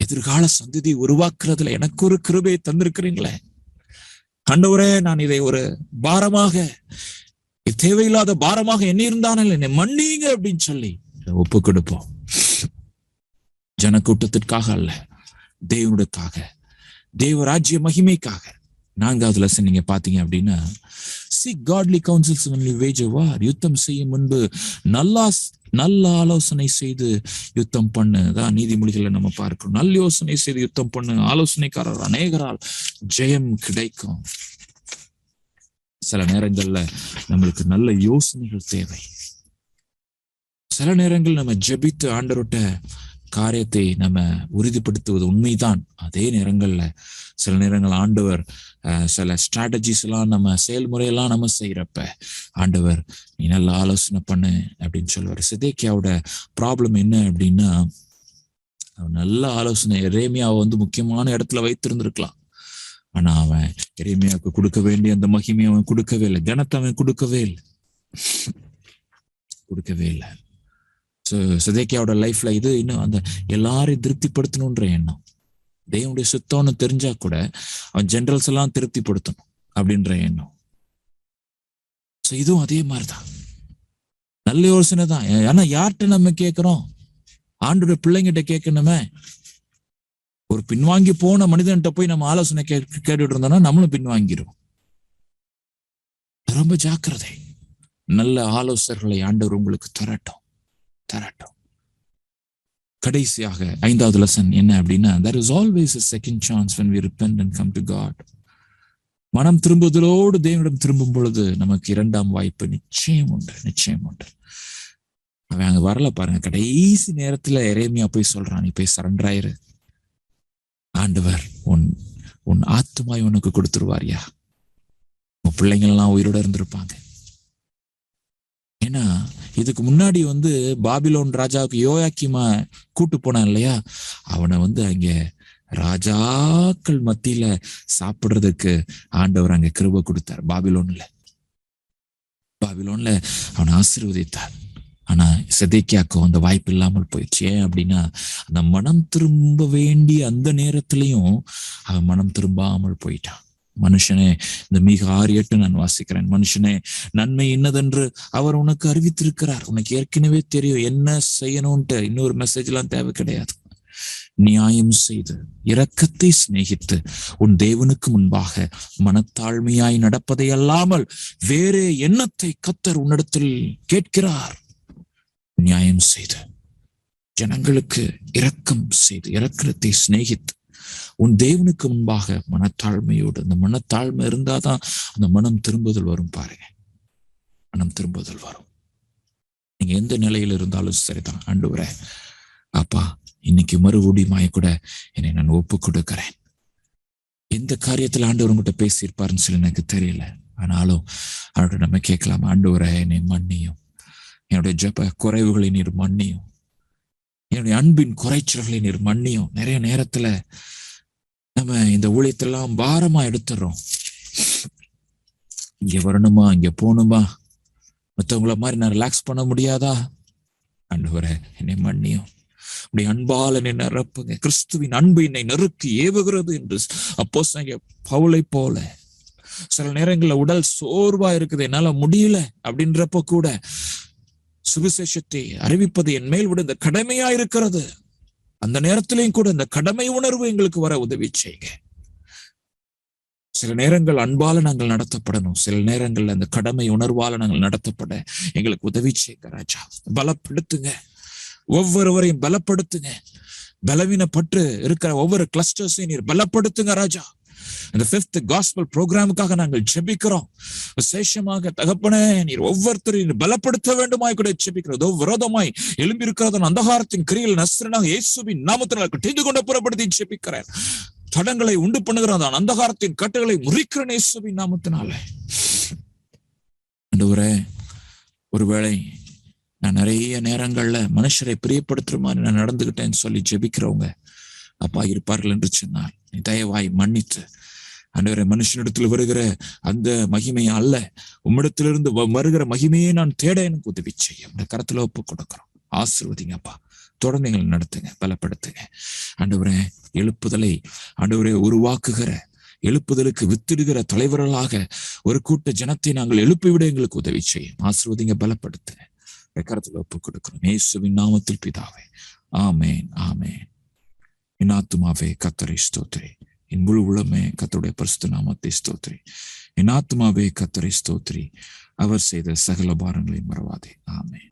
எதிர்கால சந்ததி உருவாக்குறதுல எனக்கு ஒரு கிருபையை தந்திருக்கிறீங்களே. ஆண்டவரே, நான் இதை ஒரு பாரமாக, தேவையில்லாத பாரமாக எண்ணியிருந்தானே, என்னை மன்னிங்க அப்படின்னு சொல்லி ஒப்பு கொடுப்போம். ஜனக்கூட்டத்திற்காக அல்ல, தேவனுக்காக, தேவராஜ்ய மகிமைக்காக. 4வது லெசன் நீங்க பாத்தீங்க அப்படின்னா, seek godly counsels when you wage a war. யுத்தம் செய்யும் முன்பு நல்ல ஆலோசனை செய்து யுத்தம் பண்ணு. தான் நீதிமொழிகளை நம்ம பார்க்கிறோம். நல்ல யோசனை செய்து யுத்தம் பண்ணு, ஆலோசனைக்காரர் அநேகரால் ஜெயம் கிடைக்கும். சில நேரங்கள்ல நம்மளுக்கு நல்ல யோசனைகள் தேவை. சில நேரங்கள் நம்ம ஜெபித்து ஆண்டவர்ட்ட காரியத்தை நம்ம உறுதிப்படுத்துவது உண்மைதான். அதே நேரங்கள்ல சில நேரங்கள் ஆண்டவர் சில ஸ்ட்ராட்டஜிஸ் எல்லாம், நம்ம செயல்முறையெல்லாம் நம்ம செய்யறப்ப ஆண்டவர் நீ நல்ல ஆலோசனை பண்ணு அப்படின்னு சொல்லுவார். சிதேக்கியாவோட ப்ராப்ளம் என்ன அப்படின்னா, நல்ல ஆலோசனை எரேமியாவை முக்கியமான இடத்துல வைத்திருந்திருக்கலாம். ஆனா அவன் எரேமியாவுக்கு கொடுக்க வேண்டிய அந்த மகிமையை அவன் கொடுக்கவே இல்லை. கனத்தை அவன் கொடுக்கவே இல்லை. சிதேக்கியாவோட லைஃப்ல இது இன்னும் அந்த எல்லாரையும் திருப்திப்படுத்தணும்ன்ற எண்ணம், தேவனுடைய சுத்தம்னு தெரிஞ்சா கூட அவன் ஜெனரல்ஸ் எல்லாம் திருப்திப்படுத்தணும் அப்படின்ற எண்ணம். இதுவும் அதே மாதிரிதான், நல்ல யோசனை தான். ஆனா யார்கிட்ட நம்ம கேட்கிறோம்? ஆண்டோட பிள்ளைங்கிட்ட கேட்கணுமே. ஒரு பின்வாங்கி போன மனிதன்கிட்ட போய் நம்ம ஆலோசனை கேட்டுட்டு இருந்தோம்னா நம்மளும் பின்வாங்கிடும். ரொம்ப ஜாக்கிரதை. நல்ல ஆலோசகர்களை ஆண்டவர் உங்களுக்கு தரட்டும் தரட்டும். கடைசியாக 5வது லெசன் என்ன அப்படின்னா, there is always a second chance when we repent and come to God. மனம் திரும்புதலோடு தேவனிடம் திரும்பும் பொழுது நமக்கு 2ஆம் வாய்ப்பு நிச்சயம் உண்டு, நிச்சயம் உண்டு. அவன் அங்க வரல பாருங்க, கடைசி நேரத்துல எரேமியா போய் சொல்றான், நீ போய் சரண்டர் ஆயிரு, ஆண்டவர் உன் ஆத்துமாய் உனக்கு கொடுத்துருவாரியா. உன் பிள்ளைங்கள் எல்லாம் உயிரோட இருந்திருப்பாங்க. ஏன்னா இதுக்கு முன்னாடி பாபிலோன் ராஜாவுக்கு யோயாக்கீமா கூட்டு போனான் இல்லையா, அவனை அங்க ராஜாக்கள் மத்தியில சாப்பிடுறதுக்கு ஆண்டவர் அங்க கிருபை கொடுத்தார். பாபிலோன்ல அவனை ஆசீர்வதித்தார். ஆனா செதேக்கியாக்கு அந்த வாய்ப்பு இல்லாமல் போயிடுச்சு. ஏன் அப்படின்னா, அந்த மனம் திரும்ப வேண்டிய அந்த நேரத்திலையும் அவன் மனம் திரும்பாமல் போயிட்டான். மனுஷனே, இந்த மிக 6:8 நான் வாசிக்கிறேன். மனுஷனே, நன்மை இன்னதென்று அவர் உனக்கு அறிவித்திருக்கிறார். உனக்கு ஏற்கனவே தெரியும் என்ன செய்யணும்ட்டு. இன்னொரு மெசேஜ் எல்லாம் தேவை கிடையாது. நியாயம் செய்து இரக்கத்தை சிநேகித்து உன் தேவனுக்கு முன்பாக மனத்தாழ்மையாய் நடப்பதை அல்லாமல் வேறே எண்ணத்தை கர்த்தர் உன்னிடத்தில் கேட்கிறார். நியாயம் செய்து ஜனங்களுக்கு இரக்கம் செய்து இரக்கத்தை சிநேகித்து உன் தேவனுக்கு முன்பாக மனத்தாழ்மையோடு, அந்த மனத்தாழ்மை இருந்தாதான் அந்த மனம் திரும்புதல் வரும். பாருங்க, மனம் திரும்புதல் வரும். நீங்க எந்த நிலையில இருந்தாலும் சரிதான், ஆண்டவரே அப்பா இன்னைக்கு மறுபடியுமாய் கூட என்னை நான் ஒப்பு கொடுக்கிறேன். எந்த காரியத்துல ஆண்டவர் உங்ககிட்ட பேசியிருப்பாருன்னு சொல்லி எனக்கு தெரியல. ஆனாலும் அவர்கிட்ட நம்ம கேட்கலாம், ஆண்டவரே என்னை மன்னியும், என்னுடைய ஜெப குறைவுகளை நீர் மன்னியும், என்னுடைய அன்பின் குறைச்சல்களை நீர் மன்னியும். நிறைய நேரத்துல நம்ம இந்த ஊழியத்தெல்லாம் பாரமா எடுத்துறோம். இங்க வரணுமா, இங்க போகணுமா, மற்றவங்கள மாதிரி நான் ரிலாக்ஸ் பண்ண முடியாதா? ஆண்டவரே என்னை மன்னியும், அப்படி அன்பால் என்னை நிரப்புங்க. கிறிஸ்துவின் அன்பு என்னை நெருக்கி ஏவுகிறது என்று அப்போஸ்தலன் பவுலை போல சில நேரங்கள்ல உடல் சோர்வா இருக்குது, என்னால முடியல அப்படின்றப்ப கூட சுவிசேஷத்தை அறிவிப்பது என் மேல் விட கடமையா இருக்கிறது. அந்த நேரத்திலையும் கூட இந்த கடமை உணர்வு எங்களுக்கு வர உதவி செய்யுங்க. சில நேரங்கள் அன்பால நாங்கள் நடத்தப்படணும், சில நேரங்கள்ல அந்த கடமை உணர்வால நாங்கள் நடத்தப்பட எங்களுக்கு உதவி செய்யுங்க ராஜா. பலப்படுத்துங்க, ஒவ்வொருவரையும் பலப்படுத்துங்க. பலவீனப்பட்டு இருக்கிற ஒவ்வொரு கிளஸ்டர்ஸையும் நீர் பலப்படுத்துங்க ராஜா. இந்த 5th gospel ப்ரோக்ராமுக்காக நாங்கள் ஜெபிக்கிறோம். விசேஷமாக தகப்பனே, நீர் ஒவ்வொருத்தரையும் பலப்படுத்த வேண்டுமாய் கூட ஜெபிக்கிறதோ விரோதமாய் எழும்பி இருக்கிறதோ அந்தகாரத்தின் கிரியில் நஸ்ரனாக இயேசுவின் நாமத்தினால் கட்டிந்து கொண்டு புறப்படுத்தி ஜெபிக்கிறேன். தடங்களை உண்டு பண்ணுகிறதான் அந்தகாரத்தின் கட்டுகளை முறிக்கிறேன் இயேசுவின் நாமத்தினால. ஆண்டவரே, ஒருவேளை நான் நிறைய நேரங்கள்ல மனுஷரை பிரியப்படுத்துற மாதிரி நான் நடந்துகிட்டேன்னு சொல்லி ஜெபிக்கிறவங்க அப்பா இருப்பார்கள் என்று சொன்னால் நீ தயவாய் மன்னித்து, ஆண்டவரே மனுஷனிடத்துல வருகிற அந்த மகிமையை அல்ல, உம்மிடத்திலிருந்து வருகிற மகிமையை நான் தேட எனக்கு உதவி செய்ய இந்த கரத்துல ஒப்பு கொடுக்கிறோம். ஆசீர்வதிங்கப்பா, தொடர்ந்து எங்களை நடத்துங்க, பலப்படுத்துங்க. ஆண்டவரே, எழுப்புதலை ஆண்டவரே உருவாக்குகிற, எழுப்புதலுக்கு வித்திடுகிற தலைவர்களாக ஒரு கூட்ட ஜனத்தை நாங்கள் எழுப்பிவிட எங்களுக்கு உதவி செய்யும். ஆசீர்வதிங்க, பலப்படுத்துங்க. கரத்துல ஒப்பு கொடுக்கிறோம் இயேசுவின் நாமத்தில் பிதாவே, ஆமேன் ஆமேன். என் ஆத்துமாவே கர்த்தரை ஸ்தோத்திரி, என் முழு உள்ளமே கர்த்தருடைய பரிசுத்த நாமத்தை ஸ்தோத்திரி. என் ஆத்துமாவே கர்த்தரை ஸ்தோத்திரி, அவர் செய்த சகல பாரங்களை மறவாதே. ஆமென்.